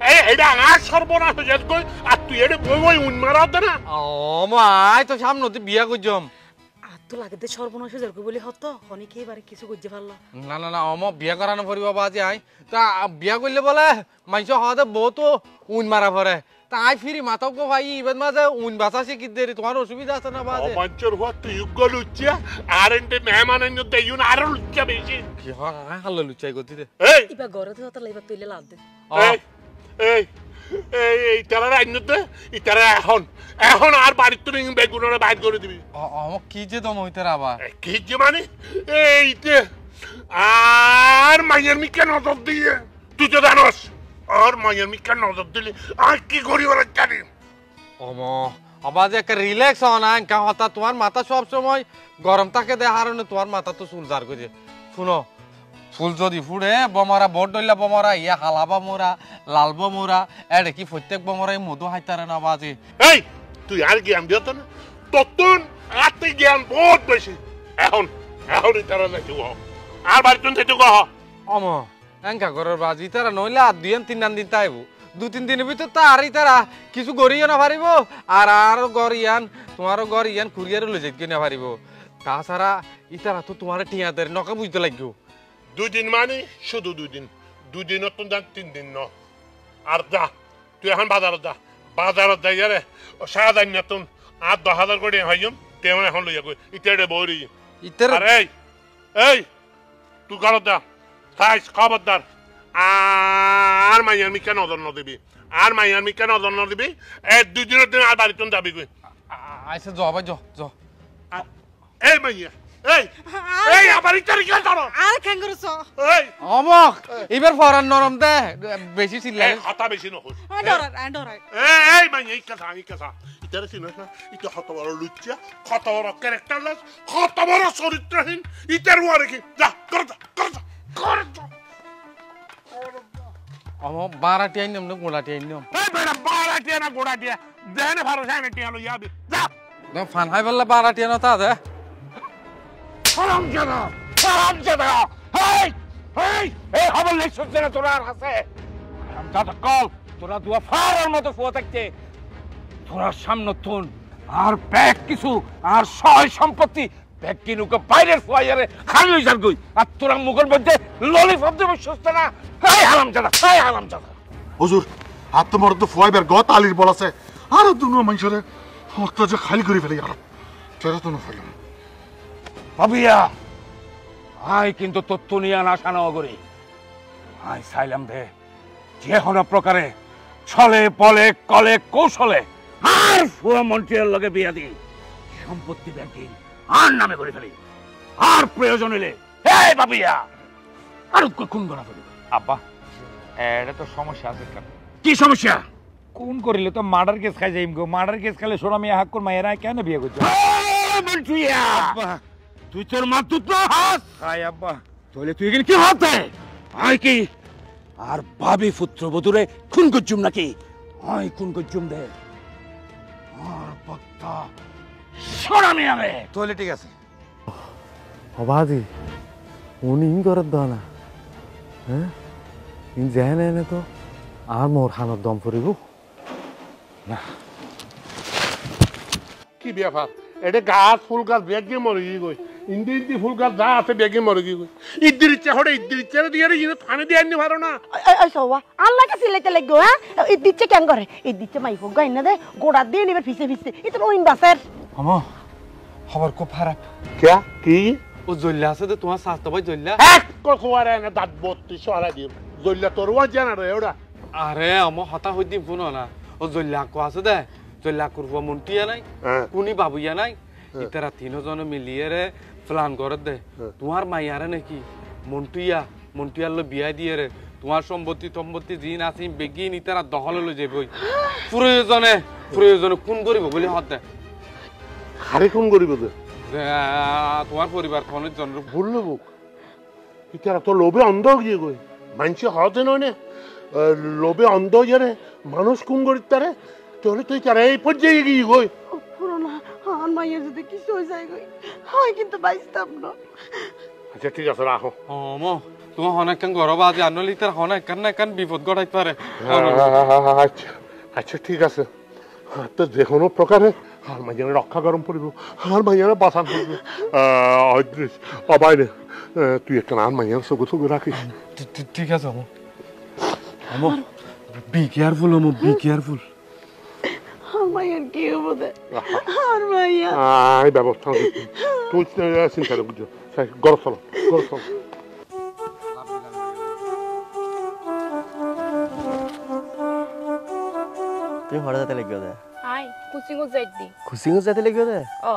এই এটা আর সর্বনাশ হয়ে কই আর তুই এডি বই উন মারাত না ও মাই তো সামনে তো বিয়া কইজম তো লাগে দে সর্বনাশ হয়ে যাবে বলি হতো অনেকেই বারে কিছু করতে পারলো না না না অমো বিয়া করানো পড়িব বাজি আই তা বিয়া করলে বলে মাইস হওয়াতে বহুত উন মারা পড়ে তা আই ফিরি মাতাও গো ভাই ইবেন মাঝে উন বাসা শিখি দেরি তোমার অসুবিধা আছে না বাজে অমাঞ্চর হওয়া তুই উগ্র লুচ্চা আর এন্টে মেহমানের মধ্যে ইউন আরো লুচ্চা বেশি কি হয় হাল্লা লুচাই গতি দে এই ইবা ঘরে তো তাহলে ইবা তুইলে লাভ দে এই এই এই তারা আইনতে ইতারা এখন আর বাড়ির তো বেগুনরে বাইর করে দিবি অমো কি যে দম হইতে আবার কি যে মানে এইতে আর মায়ের মিকে নজর দিয়ে তুই তো জানোস আর মায়ের মিকে নজর দিলে আর কি করি ওরা জানি অমো আবার যে একটা রিল্যাক্স হও না কা হতা তোমার মাথা সব সময় গরম থাকে দে হারনে তোমার মাথা তো চুল জার করে শুনো ফুল যদি ফুড়ে বমরা বড় দইলা বমরা ইয়া হালাবা মোরা লালবা মোরা এডে কি প্রত্যেক বমরাই মধু হাইতারে না বাজে এই তুই আর জ্ঞান দিত না ততন আতে জ্ঞান বহুত বেশি এখন তারা নাকি আর বাড়িতে থেকে কহ অমো এঙ্কা ঘরের বাজি তারা নইলে আর 2-3 দিন তাইব 2-3 দিনের ভিতর তারই তারা কিছু গড়িয়ে না পারিব আর গড়িয়ান তোমারও গড়িয়ান কুরিয়ারে লই যাইতে না পারিব তাছাড়া ইতারা তো তোমার টিয়াদের নকা বুঝতে লাগবে 2 দিন মানে শুধু 2 দিন 2 দিন তো 3 দিন ন আর যা তুই এখন বাজারত যাই রে সাদান নতুন আর 10,000 করে হইম তেমন এখন লইয়া কই ইতারে বইরি আরে এই তুই কারো দা তাই খবরদার আর মাইয়ার মিকে নজর ন দিবি এই 2 দিনের দিন আর বাড়িতে যাবি কই আইসে যাও য এই মাইয়া এই আবার ইতারে কি করছ আর কেন করছ এই অমক এবার ফরান নরম দে বেশি চিল্লাই কথা বেশি ন হইস ডরাই এই মাইয়া ইকাসা ইতারে চিনস না ইতা কত বড় লুচ্চা কত বড় ক্যারেক্টারলেস কত বড় চরিত্রহীন ইতার ওয়ারে কি যা কর যা অমক 12টি আইনম না গোলাটি আইনম এই বেটা 12টি না গোড়াটি দেনে ভরসা না টিয়ালো ইয়াবি যা না ফান হাই বললা 12টি না তা দে হারামজাদা এই খবর লেখছিস না তোরা আর আছে হারামজাদা কল তোরা দুয়া ফারার মতো ফুয়া থাকতে তোরা সামনে তুন আর ব্যাগ কিছু আর সয় সম্পত্তি ব্যাগ কিনুকে বাইরের ফুয়াইয়ারে খালি লই যার গই আর তোরা মুখের মধ্যে ললিপপ দেবে সুস্থ না হারামজাদা হুজুর আত্মমর্দ ফুয়াইবার গত আলির বল আছে আর দুনো মানুষরে হত্যা যে খালি করে ফেলে আর সেটা তো না ফেলাম ভাবিয়া আই কিন্তু তথ্য নিয়ে আশা না করি আই চাইলাম দে যে কোনো প্রকারে ছলে পলে কলে কৌশলে আর ফুয়া মন্ত্রীর লগে বিয়া দি সম্পত্তি ব্যাংকিং আর নামে করে ফেলি আর প্রয়োজন হলে এই ভাবিয়া আর খুন করা ফেলি আব্বা এটা তো সমস্যা আছে কেন কি সমস্যা কোন করিলে তো মার্ডার কেস খাই যাইম গো মার্ডার কেস খাইলে সোনা মিয়া হাক্কুর মায়েরা কেন বিয়ে করছো মন্ত্রিয়া তুই তোর মা তুই তো হাস হাই আব্বা তাহলে তুই এখানে কি হতে আই কি আর ভাবি পুত্র বধুরে খুন করছুম নাকি আই খুন করছুম দে আর বক্তা সোনা মিয়া রে তাহলে ঠিক আছে অবাদি উনি করার দাও না হ্যাঁ ইন যায় না তো আর মোর খানোর দম পড়িব না কি ব্যাপার এটা গাছ ফুল গাছ বেগে মরে গই ইন্দি ফুল গাছ যা আছে বেগে মরে গই ইদ্দির ইচ্ছা হড়ে ইদ্দির ইচ্ছা দিয়ে রে ফানে দিয়ে আনি পারো না এই সওয়া আল্লাহ কা সিলাইতে লাগো হ্যাঁ এই দিচ্ছে কেন করে এই দিচ্ছে মাই ফোক গাইনা দে গোড়া দিয়ে নিবে ফিসে এটা ওইন বাসের আমা খবর খুব খারাপ কি ও জল্লা আছে তো তোমার শাস্তা ভাই জল্লা এক কোয়ারে না দাঁত 32 হারা দিম জল্লা তোর ওয়া জানা রে ওটা আরে আমা হতা হই দিম শুনো না ও জল্লা কো আছে দে জল্লা করবো মন্টিয়া নাই কোনি বাবুয়া নাই ইতারা তিনজন মিলিয়ে রে প্ল্যান করে দে তোমার মাইয়ারে নাকি মন্টিয়ার লো বিয়া দিয়ে রে তোমার সম্পত্তি জিন আছে বেগিন ইতারা দখল লই যাবই প্রয়োজনে কোন করিব বলি হত দে খারে কোন করিব দে তোমার পরিবার খনের জন্য ভুল লোক ইতারা তো লোভে অন্ধ গিয়ে গই মানছি হতে নয় না লোভে অন্ধ গিয়ে মানুষ কোন করিতারে তাহলে তুই তারা এই পর্যায়ে গিয়ে গই পুরোনা আর মাইয়া যদি কিছু হয়ে যায় গই হয় কিন্তু বাইস্তাম না আচ্ছা ঠিক আছে রাখো মো তোমার অনেক কান গরব আছে আনলি তার অনেক কান বিপদ ঘটাইতে পারে আচ্ছা ঠিক আছে তো যে কোনো প্রকারে আর মাইয়ারে রক্ষা গরম পড়িব আর মাইয়ারে বাঁচান পড়িব অদ্রিস অবাইরে তুই একটা আর মাইয়ার চোখে রাখিস ঠিক আছে আমো বি কেয়ারফুল আমো বি কেয়ারফুল মাইয়ার কি হবো দে আর মাইয়া আই ব্যবস্থা তুই চিন্তা করে বুঝছো গরম চলো তুমি হঠাৎ যেতে লাগিও দে আই কুচিঙত যাইতি খুশিও যেতে লাগিও দে ও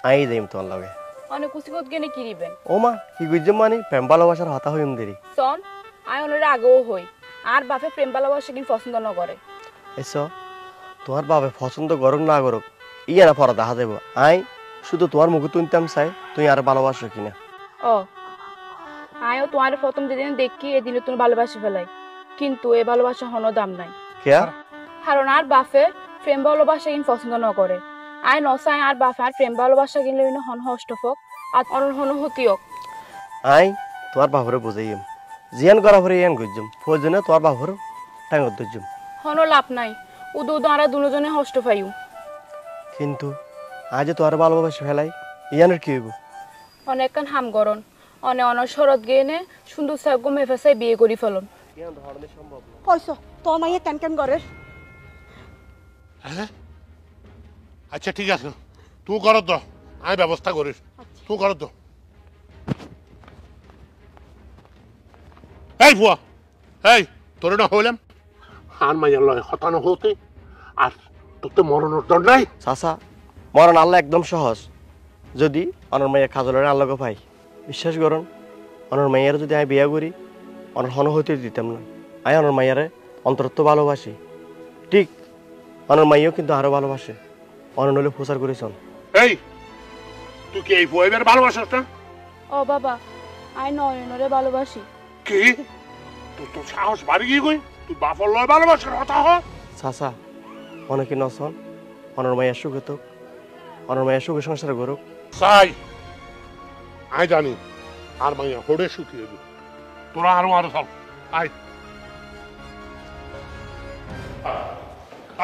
আই যাইম তোমার লগে অনে কুচিঙত গেনে কি দিবেন ও মা কি গুজম মানি প্রেম ভালোবাসার হতা হইম দেরি সন আই অনরে আগেও হই আর বাপে প্রেম ভালোবাসা কিন্তু পছন্দ না করে এসো তোমার বাবা পছন্দ করুক না করুক ইয়া না পরে দেখা যাবো আই শুধু তোমার মুখে তুনতাম চাই তুই আর ভালোবাসো কিনা ও আইও তোমার প্রথম যেদিন দেখি এদিনে তুমি ভালোবাসি ফেলাই কিন্তু এই ভালোবাসা হনো দাম নাই কেয়া কারণ আর বাপে প্রেম ভালোবাসা কিন্তু পছন্দ না করে আই নসাই আর বাপে আর প্রেম ভালোবাসা কিনলে হন হষ্টফক আর অনর হন হতিয়ক আই তোমার বাবরে বুঝাইম জিয়ান করা ভরে ইয়ান গুজম প্রয়োজনে তোমার বাবর টাইমত দুজম হনো লাভ নাই উদু আর দুজনে হষ্ট পাইও কিন্তু আজ তোমার ভালোবাসা ফেলাই ইয়ানের কি হইব অনেক কান হাম গরন অনে অনসরত গেনে সুন্দর সাগো মেফাসাই বিয়ে করি ফেলন কইছো তোর মাইয়া কেন করে হ্যাঁ আচ্ছা ঠিক আছে তুই কর তো আমি ব্যবস্থা করিস তুই কর তো এই ফুয়া এই তোরে না হইলাম আর মাইয়ার লয় হতানো হতে আর তোর তো মরণের দর নাই চাচা মরণ আল্লাহ একদম সহজ যদি অনর মাইয়া খাজলের আল্লাহকে পাই বিশ্বাস করুন অনর মাইয়ারে যদি আমি বিয়া করি অনর হন হইতে দিতাম না আমি অনর মাইয়ারে অন্তরত্ব ভালোবাসি ঠিক অনর মাইয়াও কিন্তু আরো ভালোবাসে অনর হলে প্রচার করেছেন এই তুই কি এই ফুয়াইবার ভালোবাসিস না ও বাবা আই নয়নরে ভালোবাসি কি তুই তো সাহস বাড়ি গিয়ে কই তুই বাপর লয় ভালোবাসার কথা হ চাচা অনেকে নসন অনর মাইয়া সুখে তো অনর মাইয়া সুখে সংসার করুক চাই আই জানি আর মাইয়া হোড়ে শুকিয়ে দিল তোরা আরো চল আয়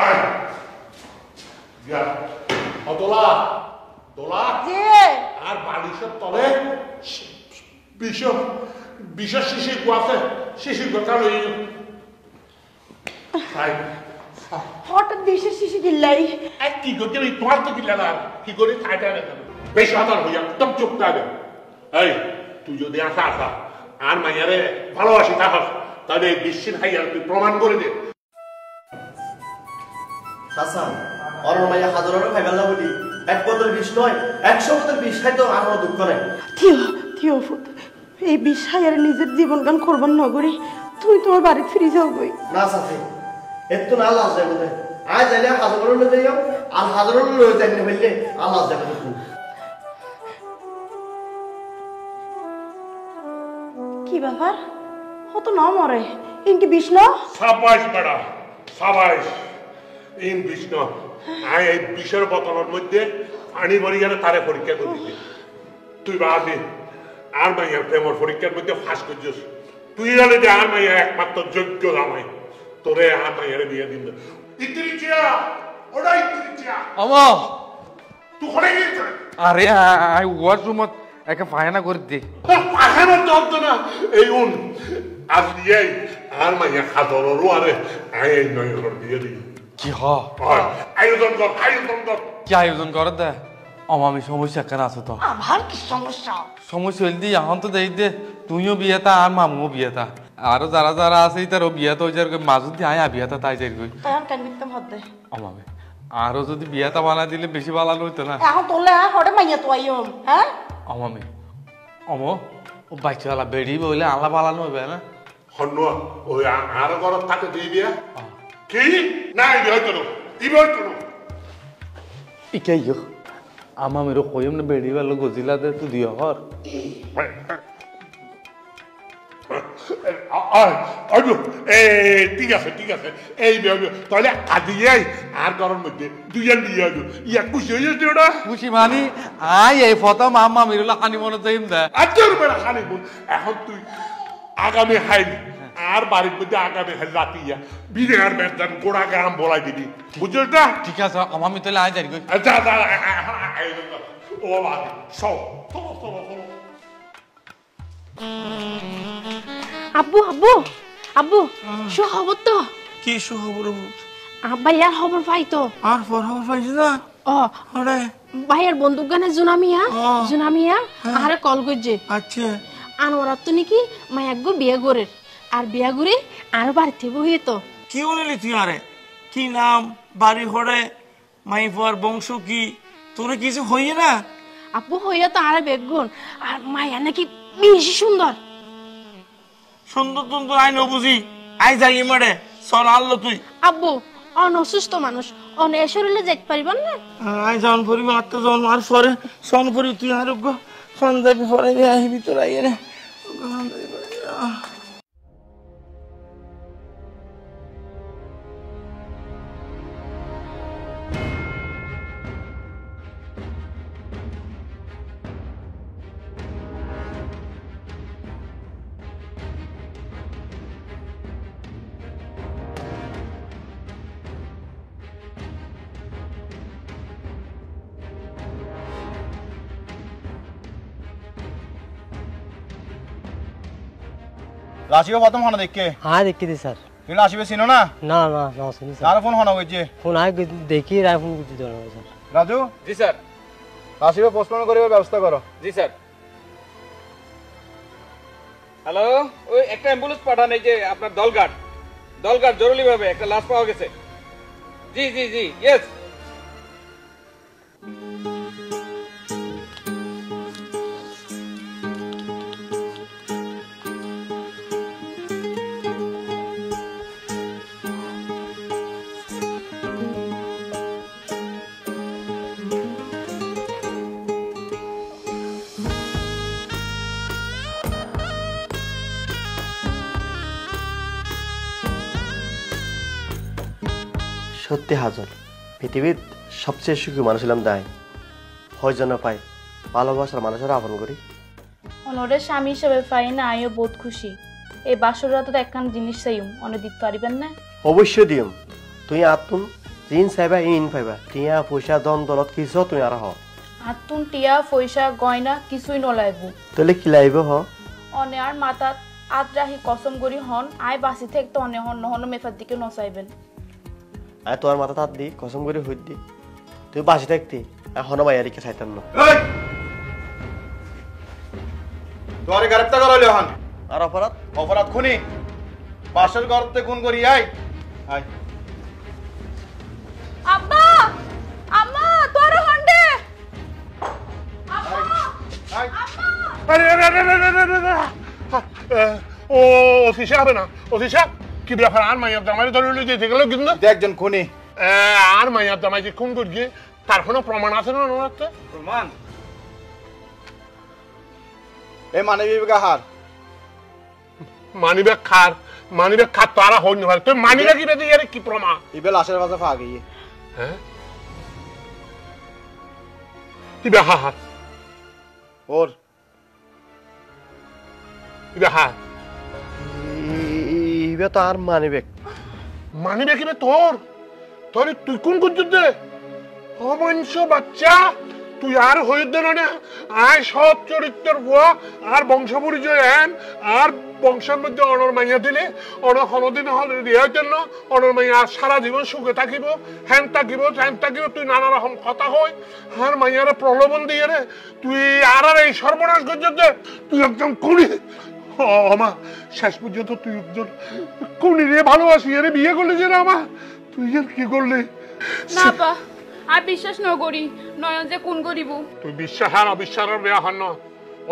আয় যা দোলা দোলা আর বালিশের তলে বিষ শিশি গুয়াছে শিশি কথা লই হঠাৎ বিষের শিশি দিল্লাই কি করতে তোমার তো দিলা না কি করে খাইতে বেশ আদার হইয়া একদম চুপ থাকবে এই তুই যদি আসা আর মাইয়ারে ভালোবাসি থাকস তাহলে এই বিশ্বের হাইয়ার তুই প্রমাণ করে দে চাচা অনর মাইয়া হাজারও খাইবার না বলি এক বোতল বিষ নয় 100 বোতল বিষ খাইতো আমার দুঃখ নাই থিও এই বিষয় আর নিজের জীবন গান করবার নগরী তুমি তোমার বাড়ি ফিরে যাও গই না চাচি এত না লাজ যাবে না আজ যাইলে হাজারও লয়ে যাইও আর হাজারও লয়ে যাইলে বললে আল্লাহ যাবে না কি ব্যাপার হত না মরে ইনকি বিষ না সাবাস বেড়া সাবাস ইন বিষ না আই এই বিষের বোতলের মধ্যে পানি ভরি গেলে তারে পরীক্ষা করে দিবি তুই বাদি আর মাইয়ার প্রেমর পরীক্ষার মধ্যে ফাঁস করছিস তুই জানে যে আর মাইয়া একমাত্র যোগ্য জামাই তোরে আর মাইয়ারে বিয়ে দিন ইত্রিচিয়া ওটা ইত্রিচিয়া আমা তুই হরে গিয়েছ আরে আই ওয়াশরুমত একে ফায়না করে দে পাখানো দরদ না এই উন আজ দিয়ে আর মাইয়া খাদরও আরে আই এই নয়র দিয়ে দিই কি হ আয়োজন কর কি আয়োজন করে দে আমি সমস্যা কেন আছো তো আমার কি সমস্যা সমস্যা হইল দি এখন তো দেই দে তুইও বিয়েতা আর মামুও বিয়েতা আরো যারা যারা আছে তারও বিয়েতা হয়ে যার মাজুদ দিয়ে আয়া বিয়েতা তাই যাই গই তখন কেন মিথ্যাম হদ দে আমাবে আরো যদি বিয়েতা বানা দিলে বেশি ভালো হইতো না এখন তোলে হড়ে মাইয়া তো আইম হ্যাঁ আমাবে ও বাচ্চালা বেড়ি বলে আলা বালানো হবে না হন্ন ওই আর ঘর থাকে দিয়ে দিয়া কি না হয়তো ইকাই আমা মেরো কইম না বেড়ি ভালো গজিলা দে তুই দিও হর ঠিক আছে এই তাহলে আদিয়াই আর ঘরের মধ্যে দুইজন দিয়ে আসবো ইয়া খুশি হয়ে যাচ্ছে ওটা খুশি মানি আই এই ফটো মামা মেরো খানি মনে যাইম দে আচ্ছা বেড়া খানি এখন তুই আগামী হাইল আর বাড়ির মধ্যে আগামী রাতি বিরাট বেদান গোড়া গ্রাম বলাই দিবি বুঝলি না? ঠিক আছে আমি তাহলে আয় যাই গই। যা যা ও বাড়ি সব আব্বু আব্বু আব্বু সুখবর তো? কি সুখবর? আব্বা ইয়ার খবর পাই তো। আর খবর পাইছিস না? আরে ভাইয়ের বন্দুক গানে জুনামিয়া জুনামিয়া আরে কল করছে। আচ্ছা আনোয়ার তো নাকি মায়াগ্য বিয়ে করে আর বিয়া করে আরো বাড়িতে বইয়ে তো। কি বলিলি তুই? আরে কি নাম, বাড়ি ঘরে, মাইফার বংশ কি, তোর কিছু হইয়ে না? আপু হইয়া তো আরে বেগুন আর মায়া নাকি বেশি সুন্দর। সুন্দর সুন্দর আই ন বুঝি, আই যাই মারে সর আনলো তুই। আব্বু অসুস্থ মানুষ অনে শরীরে যেতে পারিবেন না। আই যাওন পড়ি মাত্র যাওন আর পরে সন পড়ি তুই আর সন্ধ্যাবি পরে আহিবি তোর আইয়ে রে। রাশিবে প্রথম হন দেখকে? হ্যাঁ দেখি দি স্যার। তুমি রাশিবে চিনো না? না না না চিনি স্যার। আর ফোন হন হইছে? ফোন আই দেখি রাই ফোন করতে দেন স্যার। রাজু? জি স্যার। রাশিবে পোস্টপোন করিবার ব্যবস্থা করো। জি স্যার। হ্যালো, ওই একটা অ্যাম্বুলেন্স পাঠান, এই যে আপনার দলগাট জরুরি ভাবে একটা লাশ পাওয়া গেছে। জি জি জি ইয়েস। সত্যি হাজন পৃথিবীর সবচেয়ে সুখী মানুষ হলাম তাই হয় জন্য পাই ভালোবাসার মানুষের আপন করি। অনরের স্বামী হিসেবে পাই না আইও বহুত খুশি। এই বাসর রাতে একখান জিনিস চাইম অনে দিতে পারিবেন না? অবশ্যই দিম। তুই আতুন জিন চাইবা ইন পাইবা, টিয়া পয়সা দন দলত কিছু তুই আর হ। আতুন টিয়া পয়সা গয়না কিছুই নলাইব। তাহলে কি লাইব হ? অনে আর মাথাত আত রাহি কসম করি হন আয় বাসি থাকতে অনে হন নহন মেফার দিকে নচাইবেন। আয় তোর মাথা তাত দি কসম করে হইত দি তুই বাসি থাকতি এখনো মাইয়ারিকে চাইতাম না। তোরে গ্রেফতার করা হইলো হন। আর অপরাধ? অপরাধ খুনি। পাশের ঘরতে খুন করি আই আই। আব্বা আম্মা তোর হন্ডে ও অফিসে হবে না? অফিসে কি ব্যাপার? আর মাইয়ার জামাই ধরে যেতে গেল কিন্তু একজন খুনি। আর মাইয়ার জামাই যে খুন করছে তার কোনো প্রমাণ আছে না? প্রমাণ এ মানবিক হার মানিবে খার তারা হইনি পারে। তুই মানিবে কি বেদি এর কি প্রমাণ? ইবে লাশের পাশে ফা গিয়ে। হ্যাঁ ইবে হার ওর ইবে হার ইবে তো আর মানিবে কি তোর তুই কোন করছিস? অবংশ বাচ্চা তুই আর হইত না আয় সৎ চরিত্রের বুয়া আর বংশ পরিচয় এন আর বংশের মধ্যে অনর মাইয়া দিলে অনর হনদিন হল রিয়াইতেন না অনর মাইয়া আর সারা জীবন সুখে থাকিব হ্যান থাকিব তুই নানা রকম কথা হই আর মাইয়ারে প্রলোভন দিয়ে রে তুই আর এই সর্বনাশ করছিস। তুই একদম খুনি। আমা শেষ পর্যন্ত তুই একজন খুনি রে ভালোবাসি এর বিয়ে করলি যে না? আমা তুই আর কি করলি? না পা আর বিশ্বাস ন করি নয়ন যে কোন করিব। তুই বিশ্বাস আর অবিশ্বাসের বেয়া হন না।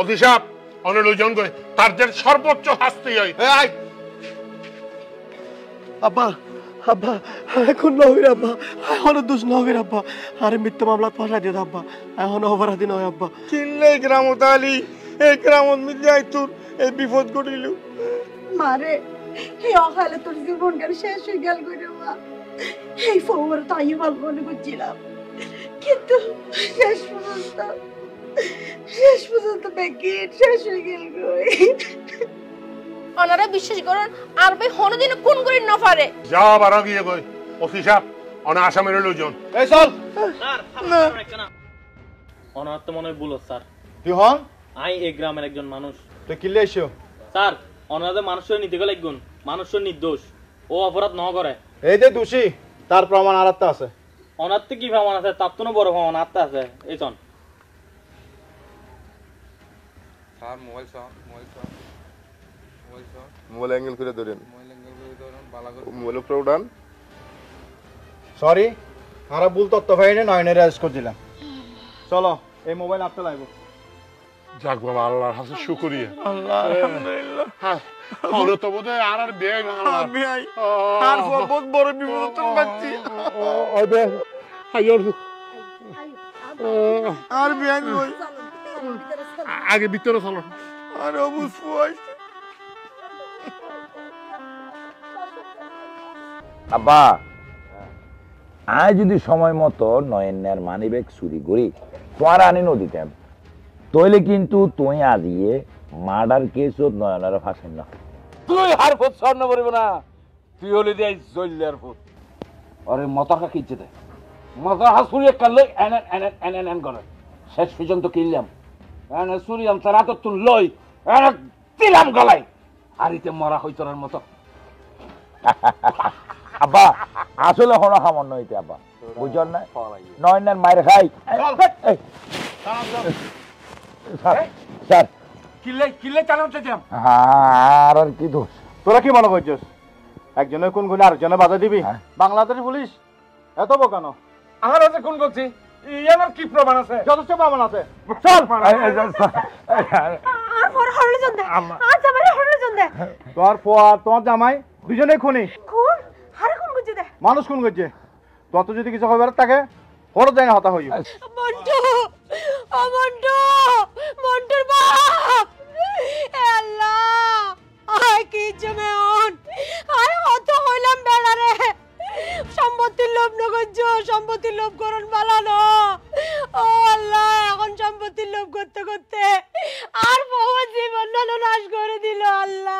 অভিশাপ অনুলোজন করে তার যে সর্বোচ্চ শাস্তি হয়। আব্বা আব্বা এখন নয় আব্বা, এখন দোষ নয় আব্বা। আরে মিথ্যা মামলা ফাঁসা দিয়ে আব্বা, এখন অপরাধী নয় আব্বা। চিনলে গ্রামত আলি এই গ্রামত মিলে তোর এই বিপদ ঘটিল। মারে এই অকালে তোর জীবন গান শেষ হয়ে গেল করে মা। এই ফোর তাই ভালো মনে করছিলাম কিন্তু শেষ পর্যন্ত প্যাকেট শেষ হয়ে গেল। ওনারা বিশ্বাস করেন আর ভাই হনদিন কোন করে না পারে যা বারা গিয়ে কই ওসি সাহেব অনা আসামের লোকজন এই চল স্যার ওনার তো মনে হয় ভুল স্যার তুই হন আই এই গ্রামের একজন মানুষ তুই কিলে এসো স্যার ওনাদের মানুষের নিতে গেলে একগুণ মানুষের নির্দোষ ও অপরাধ ন করে এই যে দোষী তার প্রমাণ আর একটা আছে ওনার তো কি প্রমাণ আছে তার তো বড় প্রমাণ আত্মা আছে এই চন স্যার মোবাইল মোবাইল অ্যাঙ্গেল করে ধরেন মোবাইল উপরে উঠান সরি আমরা ভুল তথ্য পাইনি নয়নের অ্যারেস্ট করে দিলাম চলো এই মোবাইল আপনি লাগবে যাক বাবা আল্লাহর কাছে শুকরিয়া আল্লাহ আলহামদুলিল্লাহ হ্যাঁ হলো তো বোধহয় আর বেগ আমি আর বহুত বড় বিপদ তো বাচ্চি ওবে আইয়র আর বিয়ান কই আগে ভিতরে চলো আর অবুজ ফুয়াই আব্বা আয় যদি সময় মতো নয়নের মানি ব্যাগ চুরি করি তোমার আনি নদীতাম তইলে কিন্তু তুই আজিয়ে মার্ডার কেস নয়নের ফাঁসেন না তুই হার ফুট স্বর্ণ করিব না তুই হলে দিয়ে জল্লার ফুট আরে মতাকা কিনছে দে মতার হাসুরি কালে এন করে শেষ পর্যন্ত কিনলাম এনে সুরিয়াম তারা তো তুই লই এনে দিলাম গলাই হারিতে মরা হইতরার মতো আব্বা আসলে হলো সামান্য হইতে আব্বা বুঝছেন না নয়নের মায়ের খাই স্যার কিলে চালাতে দিলাম আর কি দোষ তোরা কি মনে করছিস একজনের কোন গুলি আরেকজনে বাধা দিবি বাংলাদেশ পুলিশ এত বোকানো আমার আছে কোন করছি আমার কি প্রমাণ আছে যথেষ্ট প্রমাণ আছে চল আর পর হরলে জন্দে আর জামাই হরলে জন্দে তোর ফুয়া তোমার জামাই দুজনে খুনি কোন হারে কোন গুজে দে মানুষ কোন করছে তত যদি কিছু হইবার থাকে হঠাৎ যায় না হতা হইব মন্টু ও মন্টুর বাপ আল্লাহ আয় কি জমেন আয় হত হইলাম বেড়া রে সম্পত্তির লোভ নগজ্জ সম্পত্তির লোভ করন বালানো ও আল্লাহ এখন সম্পত্তির লোভ করতে করতে আর বহু জীবন নাশ করে দিল আল্লাহ